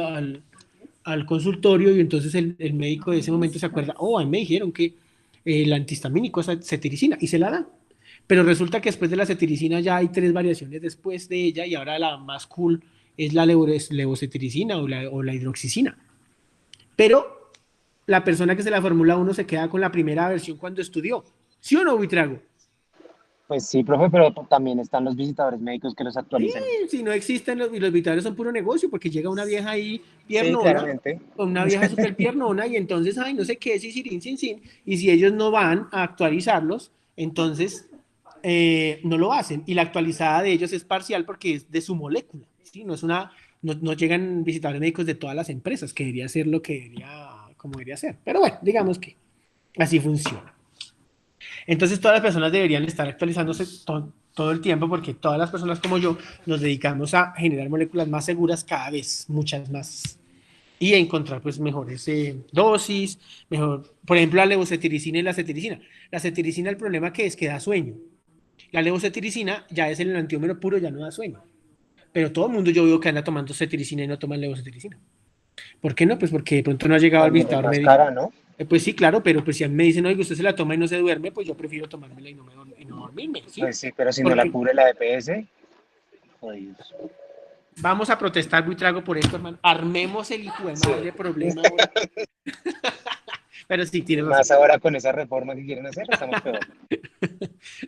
Speaker 1: al consultorio, y entonces el médico de ese momento se acuerda, oh, a mí me dijeron que el antihistamínico es cetiricina, y se la dan. Pero resulta que después de la cetiricina ya hay 3 variaciones después de ella y ahora la más cool es la levocetiricina o la hidroxicina. Pero la persona que se la formula uno se queda con la primera versión cuando estudió. ¿Sí o no, Buitrago?
Speaker 2: Pues sí, profe, pero también están los visitadores médicos que los
Speaker 1: Sí,
Speaker 2: actualizan.
Speaker 1: si no existen y los vitales son puro negocio, porque llega una vieja ahí
Speaker 2: Sí,
Speaker 1: piernona,
Speaker 2: claramente.
Speaker 1: o una vieja súper piernona, y entonces, ay, no sé qué, sin, y si ellos no van a actualizarlos, entonces no lo hacen, y la actualizada de ellos es parcial porque es de su molécula, ¿sí? No llegan visitadores médicos de todas las empresas, que debería ser como debería ser, pero bueno, digamos que así funciona. Entonces todas las personas deberían estar actualizándose todo el tiempo porque todas las personas como yo nos dedicamos a generar moléculas más seguras cada vez, muchas más. Y a encontrar pues mejores dosis, mejor, por ejemplo, la levocetiricina y la cetiricina. La cetiricina, el problema que es que da sueño. La levocetiricina ya es el enantiómero puro, ya no da sueño. Pero todo el mundo yo veo que anda tomando cetiricina y no toman levocetiricina. ¿Por qué no? Pues porque de pronto no ha llegado al
Speaker 2: También es
Speaker 1: visitador
Speaker 2: más
Speaker 1: médico.
Speaker 2: cara, ¿no?
Speaker 1: Pues sí, claro, pero pues si a mí me dicen, oye, usted se la toma y no se duerme, pues yo prefiero tomármela y no dormirme, ¿sí?
Speaker 2: Pues sí, pero si no la
Speaker 1: Porque
Speaker 2: cubre la EPS, jodidos.
Speaker 1: vamos a protestar, Buitrago, por esto, hermano. Armemos el hijo de madre problema ahora. Pero sí, tienes razón.
Speaker 2: Más ahora con esa reforma que quieren hacer, estamos peor.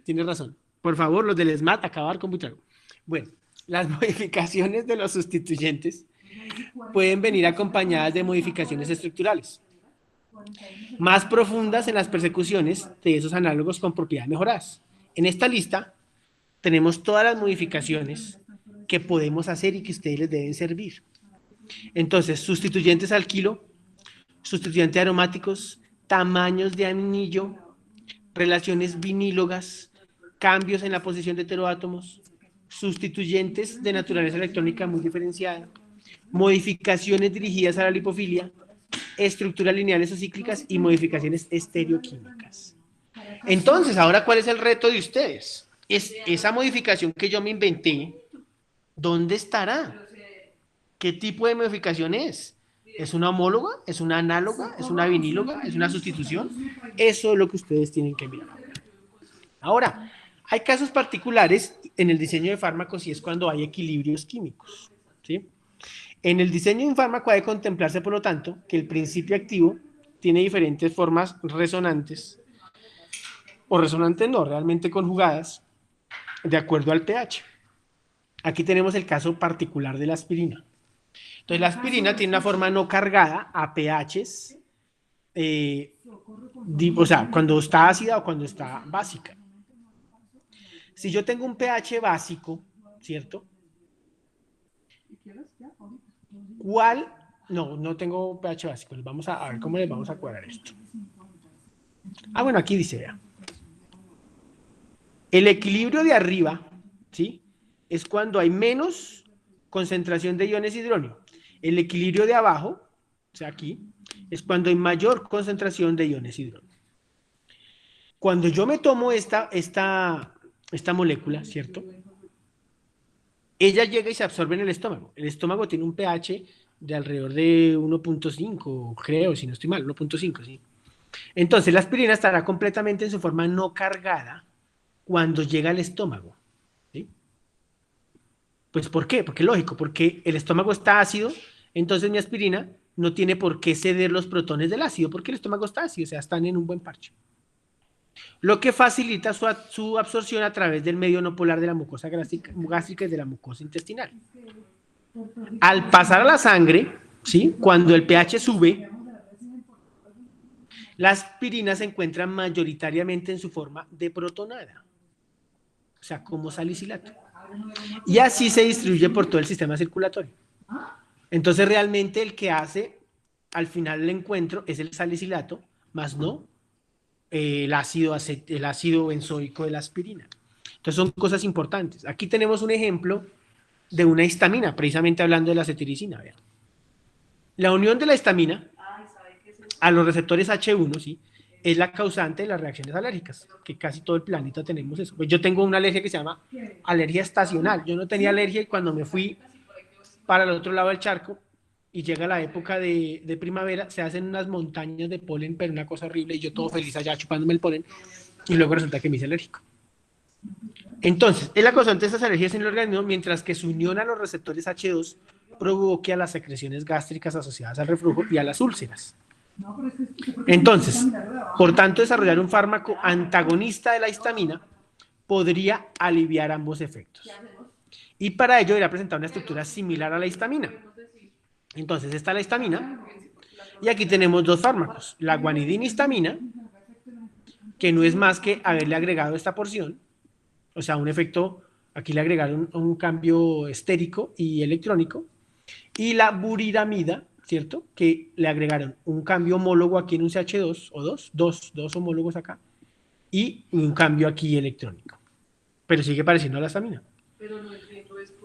Speaker 1: Tienes razón. Por favor, los del SMAT, acabar con Buitrago. Bueno, las modificaciones de los sustituyentes pueden venir acompañadas de modificaciones estructurales más profundas en las persecuciones de esos análogos con propiedades mejoradas. En esta lista tenemos todas las modificaciones que podemos hacer y que ustedes les deben servir. Entonces, sustituyentes al kilo, sustituyentes aromáticos, tamaños de anillo, relaciones vinílogas, cambios en la posición de heteroátomos, sustituyentes de naturaleza electrónica muy diferenciada, modificaciones dirigidas a la lipofilia, estructuras lineales o cíclicas y modificaciones estereoquímicas. Entonces, ahora, ¿cuál es el reto de ustedes? Es esa modificación que yo me inventé, ¿dónde estará? ¿Qué tipo de modificación es? ¿Es una homóloga? ¿Es una análoga? ¿Es una viníloga? ¿Es una sustitución? Eso es lo que ustedes tienen que mirar. Ahora, hay casos particulares en el diseño de fármacos y es cuando hay equilibrios químicos, ¿sí? En el diseño de un fármaco ha de contemplarse, por lo tanto, que el principio activo tiene diferentes formas resonantes, o resonantes no, realmente conjugadas, de acuerdo al pH. Aquí tenemos el caso particular de la aspirina. Entonces, la aspirina tiene una forma no cargada a pHs, o sea, cuando está ácida o cuando está básica. Si yo tengo un pH básico, ¿cierto? ¿Cuál? No tengo pH básico. Vamos a ver cómo les vamos a cuadrar esto. Ah, bueno, aquí dice, vea. El equilibrio de arriba, ¿sí? Es cuando hay menos concentración de iones hidróneo. El equilibrio de abajo, o sea, aquí, es cuando hay mayor concentración de iones hidróneo. Cuando yo me tomo esta molécula, ¿cierto? Ella llega y se absorbe en el estómago. El estómago tiene un pH de alrededor de 1.5, creo, si no estoy mal, 1.5, ¿sí? Entonces, la aspirina estará completamente en su forma no cargada cuando llega al estómago, ¿sí? Pues, ¿por qué? Porque es lógico, porque el estómago está ácido, entonces mi aspirina no tiene por qué ceder los protones del ácido, porque el estómago está ácido, o sea, están en un buen parche. Lo que facilita su absorción a través del medio no polar de la mucosa gástrica y de la mucosa intestinal. Al pasar a la sangre, ¿sí? Cuando el pH sube, la aspirina se encuentra mayoritariamente en su forma deprotonada, o sea, como salicilato. Y así se distribuye por todo el sistema circulatorio. Entonces, realmente el que hace al final del encuentro es el salicilato, más no el ácido benzoico de la aspirina. Entonces, son cosas importantes. Aquí tenemos un ejemplo de una histamina, precisamente hablando de la cetiricina. Vean. La unión de la histamina a los receptores H1, ¿sí? Es la causante de las reacciones alérgicas, que casi todo el planeta tenemos eso. Pues yo tengo una alergia que se llama alergia estacional. Yo no tenía alergia y cuando me fui para el otro lado del charco y llega la época de primavera, se hacen unas montañas de polen, pero una cosa horrible, y yo todo feliz allá chupándome el polen, y luego resulta que me hice alérgico. Entonces, es la causante de estas alergias en el organismo, mientras que su unión a los receptores H2 provoque a las secreciones gástricas asociadas al reflujo y a las úlceras. Entonces, por tanto, desarrollar un fármaco antagonista de la histamina podría aliviar ambos efectos. Y para ello debería presentar una estructura similar a la histamina. Entonces, está la histamina, y aquí tenemos dos fármacos, la guanidina-histamina, que no es más que haberle agregado esta porción, o sea, un efecto, aquí le agregaron un cambio estérico y electrónico, y la buriramida, ¿cierto? Que le agregaron un cambio homólogo aquí en un CH2, o dos homólogos acá, y un cambio aquí electrónico. Pero sigue pareciendo a la histamina.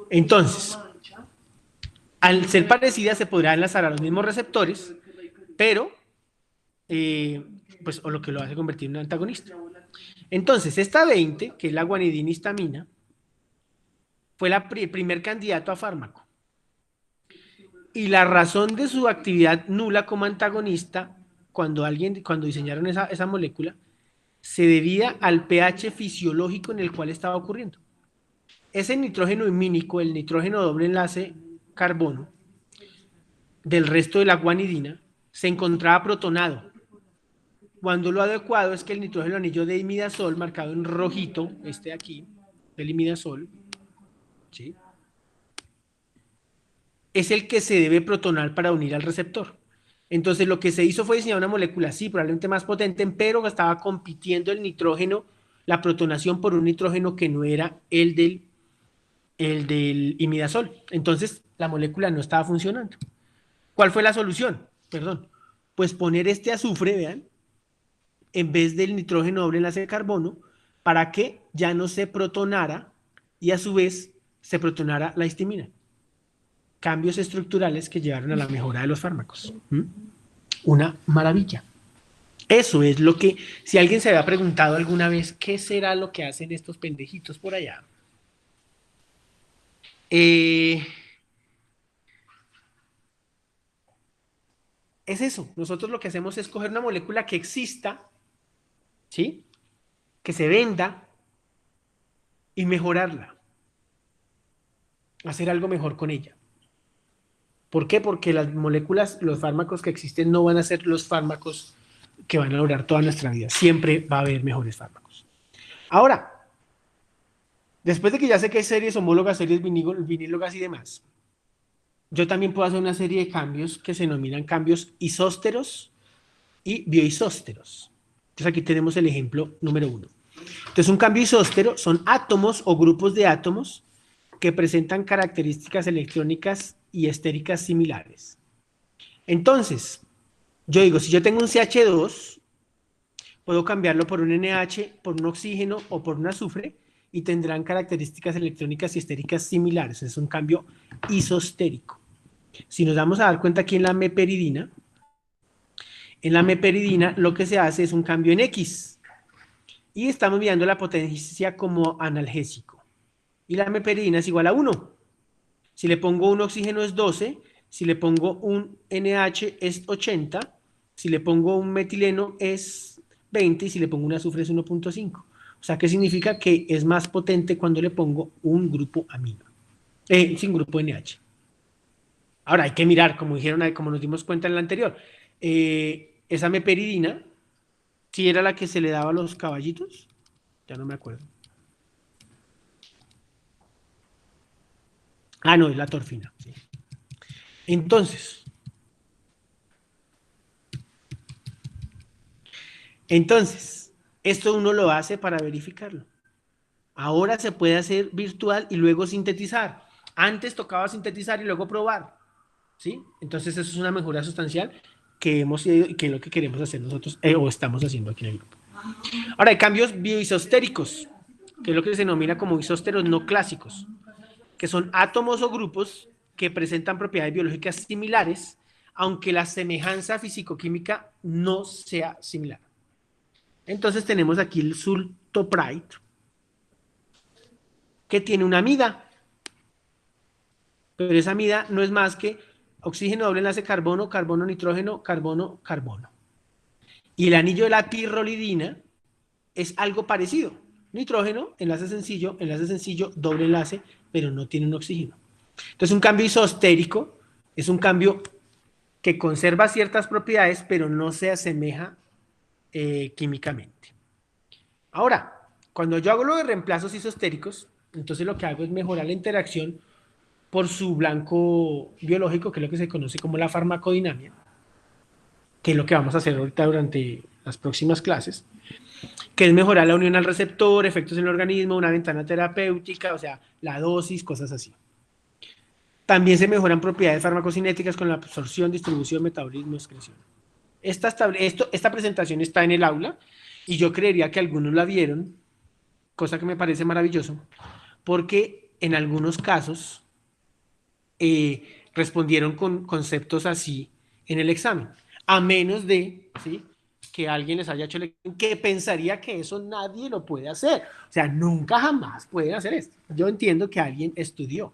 Speaker 1: Entonces, al ser parecida se podrá enlazar a los mismos receptores, pero, pues, o lo que lo hace convertir en un antagonista. Entonces, esta 20, que es la guanidina-histamina, fue el primer candidato a fármaco. Y la razón de su actividad nula como antagonista, cuando diseñaron esa molécula, se debía al pH fisiológico en el cual estaba ocurriendo. Ese nitrógeno imínico, el nitrógeno doble enlace carbono, del resto de la guanidina, se encontraba protonado. Cuando lo adecuado es que el nitrógeno anillo de imidazol, marcado en rojito, este de aquí, del imidazol, ¿sí?, es el que se debe protonar para unir al receptor. Entonces, lo que se hizo fue diseñar una molécula, sí, probablemente más potente, pero estaba compitiendo el nitrógeno, la protonación por un nitrógeno que no era el del imidazol. Entonces, la molécula no estaba funcionando. ¿Cuál fue la solución? Perdón. Pues poner este azufre, vean, en vez del nitrógeno doble enlace de carbono, para que ya no se protonara y a su vez se protonara la histamina. Cambios estructurales que llevaron a la mejora de los fármacos. Una maravilla. Eso es lo que, si alguien se había preguntado alguna vez, ¿qué será lo que hacen estos pendejitos por allá? Es eso. Nosotros lo que hacemos es coger una molécula que exista, ¿sí?, que se venda y mejorarla. Hacer algo mejor con ella. ¿Por qué? Porque las moléculas, los fármacos que existen no van a ser los fármacos que van a durar toda nuestra vida. Siempre va a haber mejores fármacos. Ahora, después de que ya sé que hay series homólogas, series vinílogas y demás, yo también puedo hacer una serie de cambios que se denominan cambios isósteros y bioisósteros. Entonces aquí tenemos el ejemplo número 1. Entonces un cambio isóstero son átomos o grupos de átomos que presentan características electrónicas y estéricas similares. Entonces, yo digo, si yo tengo un CH2, puedo cambiarlo por un NH, por un oxígeno o por un azufre y tendrán características electrónicas y estéricas similares. Es un cambio isostérico. Si nos vamos a dar cuenta aquí en la meperidina lo que se hace es un cambio en X y estamos mirando la potencia como analgésico. Y la meperidina es igual a 1. Si le pongo un oxígeno es 12, si le pongo un NH es 80, si le pongo un metileno es 20 y si le pongo un azufre es 1.5. O sea, ¿qué significa? Que es más potente cuando le pongo un grupo amino, sin grupo NH. Ahora hay que mirar, como dijeron, como nos dimos cuenta en la anterior, esa meperidina, ¿sí era la que se le daba a los caballitos? Ya no me acuerdo. Ah, no, es la torfina. Sí. Entonces, esto uno lo hace para verificarlo. Ahora se puede hacer virtual y luego sintetizar. Antes tocaba sintetizar y luego probar. ¿Sí? Entonces, eso es una mejora sustancial que hemos ido y que es lo que queremos hacer nosotros, o estamos haciendo aquí en el grupo. Ahora, hay cambios bioisostéricos, que es lo que se denomina como isósteros no clásicos, que son átomos o grupos que presentan propiedades biológicas similares, aunque la semejanza fisicoquímica no sea similar. Entonces tenemos aquí el sultopride, que tiene una amida, pero esa amida no es más que oxígeno doble enlace carbono, carbono, nitrógeno, carbono, carbono. Y el anillo de la pirrolidina es algo parecido, nitrógeno, enlace sencillo, doble enlace, pero no tiene un oxígeno. Entonces un cambio isostérico es un cambio que conserva ciertas propiedades, pero no se asemeja químicamente. Ahora, cuando yo hago lo de reemplazos isostéricos, entonces lo que hago es mejorar la interacción por su blanco biológico, que es lo que se conoce como la farmacodinamia, que es lo que vamos a hacer ahorita durante las próximas clases, que es mejorar la unión al receptor, efectos en el organismo, una ventana terapéutica, o sea, la dosis, cosas así. También se mejoran propiedades farmacocinéticas con la absorción, distribución, metabolismo, excreción. Esta presentación está en el aula y yo creería que algunos la vieron, cosa que me parece maravilloso, porque en algunos casos respondieron con conceptos así en el examen, a menos de, ¿sí?, que alguien les haya hecho que pensaría que eso nadie lo puede hacer. O sea, nunca jamás pueden hacer esto. Yo entiendo que alguien estudió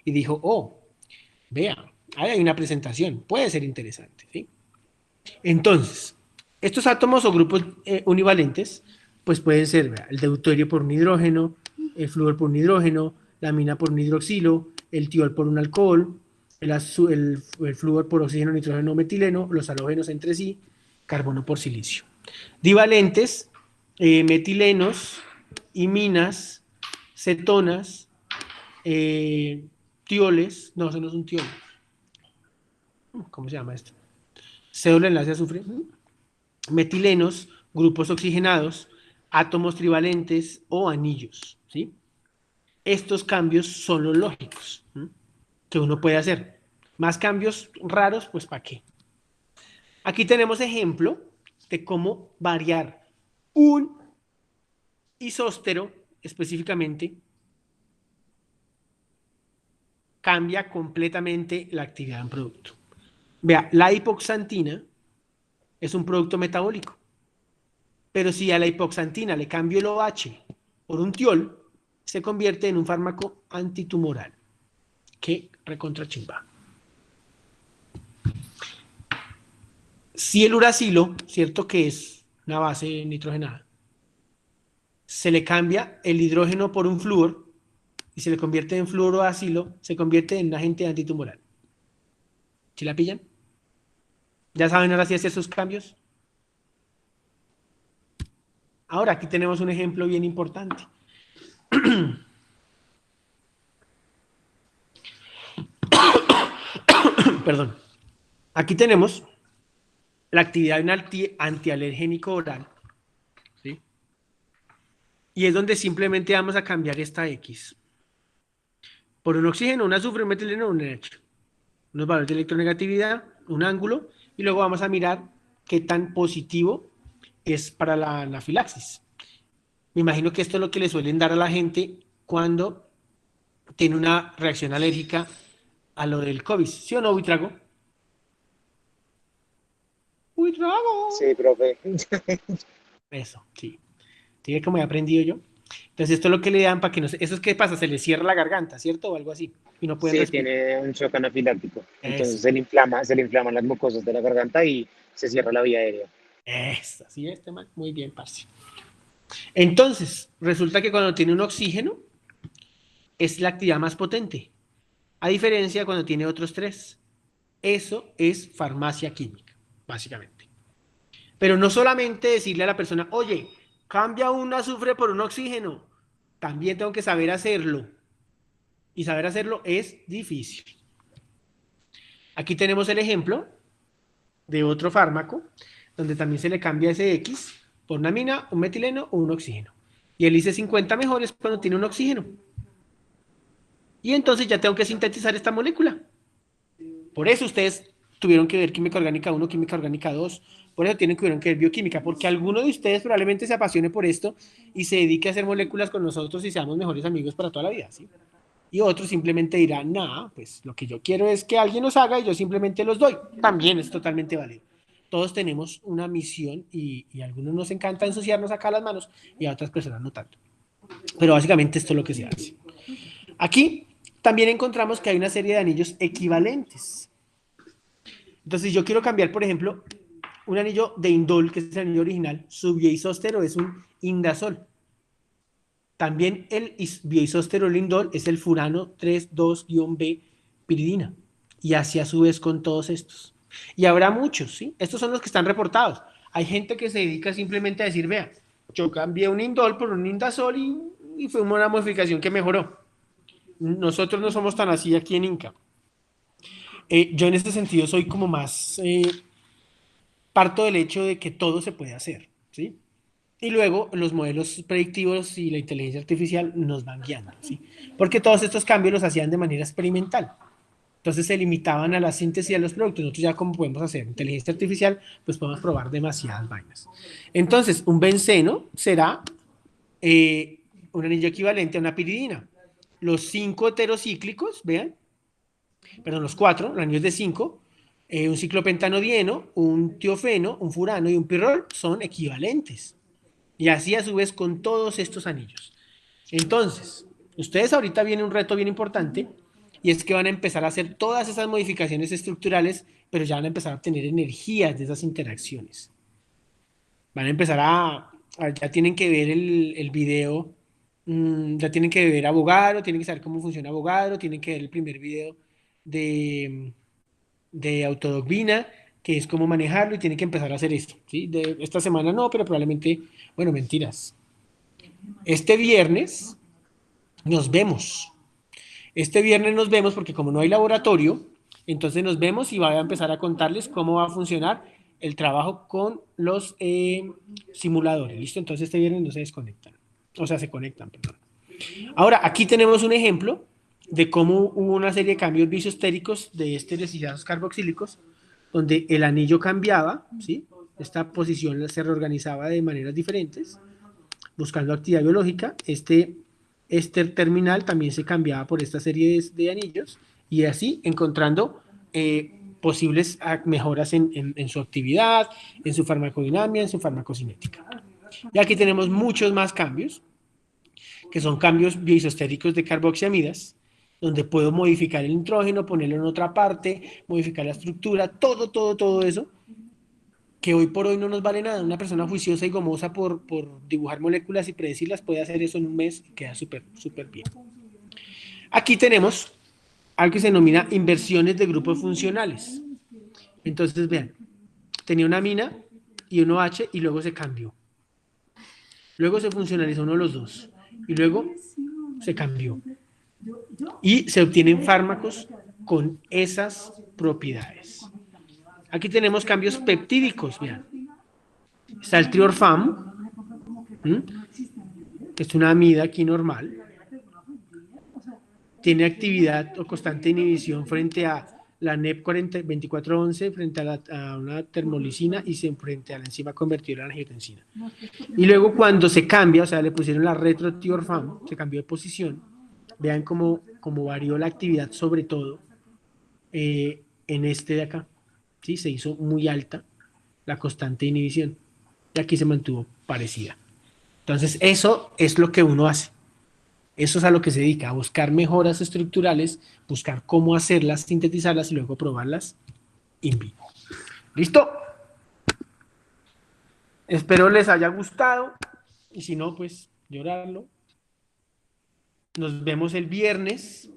Speaker 1: y dijo, oh, vea, ahí hay una presentación, puede ser interesante, ¿sí? Entonces, estos átomos o grupos univalentes, pues pueden ser, vea, el deuterio por un hidrógeno, el flúor por un hidrógeno, la amina por un hidroxilo, el tiol por un alcohol, el flúor por oxígeno, nitrógeno, metileno, los halógenos entre sí, carbono por silicio. Divalentes, metilenos, iminas, cetonas, tioles, no, eso no es un tiol. ¿Cómo se llama esto? Cédula enlace azufre. Metilenos, grupos oxigenados, átomos trivalentes o anillos, ¿sí? Estos cambios son los lógicos, ¿sí?, que uno puede hacer. Más cambios raros, pues ¿para qué? Aquí tenemos ejemplo de cómo variar un isóstero específicamente cambia completamente la actividad en producto. Vea, la hipoxantina es un producto metabólico, pero si a la hipoxantina le cambio el OH por un tiol, se convierte en un fármaco antitumoral. Qué recontra chimba. Si el uracilo, cierto que es una base nitrogenada, se le cambia el hidrógeno por un flúor y se le convierte en fluoroacilo, se convierte en un agente antitumoral. ¿Sí la pillan? ¿Ya saben ahora sí hacer esos cambios? Ahora aquí tenemos un ejemplo bien importante. Perdón. Aquí tenemos la actividad de un antialergénico oral, ¿sí? Y es donde simplemente vamos a cambiar esta X por un oxígeno, un azufre, un metileno, un NH. Unos valores de electronegatividad, un ángulo, y luego vamos a mirar qué tan positivo es para la anafilaxis. Me imagino que esto es lo que le suelen dar a la gente cuando tiene una reacción alérgica a lo del COVID. ¿Sí o no, Buitrago? ¡Buitrago!
Speaker 2: Sí, profe.
Speaker 1: Eso, sí. ¿Sí? Como he aprendido yo. Entonces esto es lo que le dan para que no se... ¿Eso es qué pasa? Se le cierra la garganta, ¿cierto? O algo así. Y no pueden
Speaker 2: Sí,
Speaker 1: respirar.
Speaker 2: tiene un shock anafiláctico. Entonces
Speaker 1: Eso.
Speaker 2: se le inflaman las mucosas de la garganta y se cierra la vía aérea.
Speaker 1: Eso, así es, man. Muy bien, parce. Entonces, resulta que cuando tiene un oxígeno, es la actividad más potente. A diferencia de cuando tiene otros tres. Eso es farmacia química, básicamente. Pero no solamente decirle a la persona, oye, cambia un azufre por un oxígeno. También tengo que saber hacerlo. Y saber hacerlo es difícil. Aquí tenemos el ejemplo de otro fármaco, donde también se le cambia ese X por una amina, un metileno o un oxígeno. Y el IC50 mejor es cuando tiene un oxígeno. Y entonces ya tengo que sintetizar esta molécula. Por eso ustedes tuvieron que ver química orgánica 1, química orgánica 2, por eso tuvieron que ver bioquímica, porque alguno de ustedes probablemente se apasione por esto y se dedique a hacer moléculas con nosotros y seamos mejores amigos para toda la vida, ¿sí? Y otros simplemente dirán, nah, pues lo que yo quiero es que alguien los haga y yo simplemente los doy. También es totalmente válido. Todos tenemos una misión y a algunos nos encanta ensuciarnos acá las manos y a otras personas no tanto. Pero básicamente esto es lo que se hace. Aquí también encontramos que hay una serie de anillos equivalentes. Entonces yo quiero cambiar, por ejemplo, un anillo de indol, que es el anillo original, su bioisóstero es un indazol. También el bioisosterolindol es el furano 3,2-B piridina. Y así a su vez con todos estos. Y habrá muchos, ¿sí? Estos son los que están reportados. Hay gente que se dedica simplemente a decir, vea, yo cambié un indol por un indazol y fue una modificación que mejoró. Nosotros no somos tan así aquí en Inca. Yo en este sentido soy como más, parto del hecho de que todo se puede hacer, ¿sí? Y luego los modelos predictivos y la inteligencia artificial nos van guiando, ¿sí? Porque todos estos cambios los hacían de manera experimental. Entonces se limitaban a la síntesis de los productos. Nosotros ya como podemos hacer inteligencia artificial, pues podemos probar demasiadas vainas. Entonces, un benceno será un anillo equivalente a una piridina. Los 5 heterocíclicos, vean, perdón, los 4, los anillos de 5, un ciclopentanodieno, un tiofeno, un furano y un pirrol son equivalentes. Y así a su vez con todos estos anillos. Entonces, ustedes ahorita viene un reto bien importante y es que van a empezar a hacer todas esas modificaciones estructurales, pero ya van a empezar a obtener energías de esas interacciones. Van a empezar ya tienen que ver el video, ya tienen que ver Avogadro, tienen que saber cómo funciona Avogadro, tienen que ver el primer video de Autodogvina, que es cómo manejarlo y tienen que empezar a hacer esto, ¿sí? De esta semana no, pero probablemente, bueno, mentiras. Este viernes nos vemos. Este viernes nos vemos porque como no hay laboratorio, entonces nos vemos y voy a empezar a contarles cómo va a funcionar el trabajo con los simuladores. ¿Listo? Entonces este viernes no se desconectan. O sea, se conectan, perdón. Ahora, aquí tenemos un ejemplo de cómo hubo una serie de cambios bioestéricos de ésteres y ácidos carboxílicos, donde el anillo cambiaba, ¿sí? Esta posición se reorganizaba de maneras diferentes, buscando actividad biológica. Este terminal también se cambiaba por esta serie de anillos y así encontrando posibles mejoras en su actividad, en su farmacodinámica, en su farmacocinética. Y aquí tenemos muchos más cambios, que son cambios bioisostéricos de carboxiamidas, donde puedo modificar el nitrógeno, ponerlo en otra parte, modificar la estructura, todo eso, que hoy por hoy no nos vale nada. Una persona juiciosa y gomosa por dibujar moléculas y predecirlas puede hacer eso en un mes y queda súper bien. Aquí tenemos algo que se denomina inversiones de grupos funcionales. Entonces, vean, tenía una amina y un OH y luego se cambió. Luego se funcionalizó uno de los dos y luego se cambió. Y se obtienen fármacos con esas propiedades. Aquí tenemos cambios peptídicos, vean. Está el triorfam, que es una amida aquí normal. Tiene actividad o constante inhibición frente a la NEP 2411, frente a una termolicina y frente a la enzima convertidora de angiotensina. Y luego cuando se cambia, o sea, le pusieron la retrotiorfam, se cambió de posición, vean cómo varió la actividad, sobre todo en este de acá, ¿sí? Se hizo muy alta la constante de inhibición y aquí se mantuvo parecida. Entonces, eso es lo que uno hace. Eso es a lo que se dedica, a buscar mejoras estructurales, buscar cómo hacerlas, sintetizarlas y luego probarlas in vivo. ¿Listo? Espero les haya gustado y si no, pues llorarlo. Nos vemos el viernes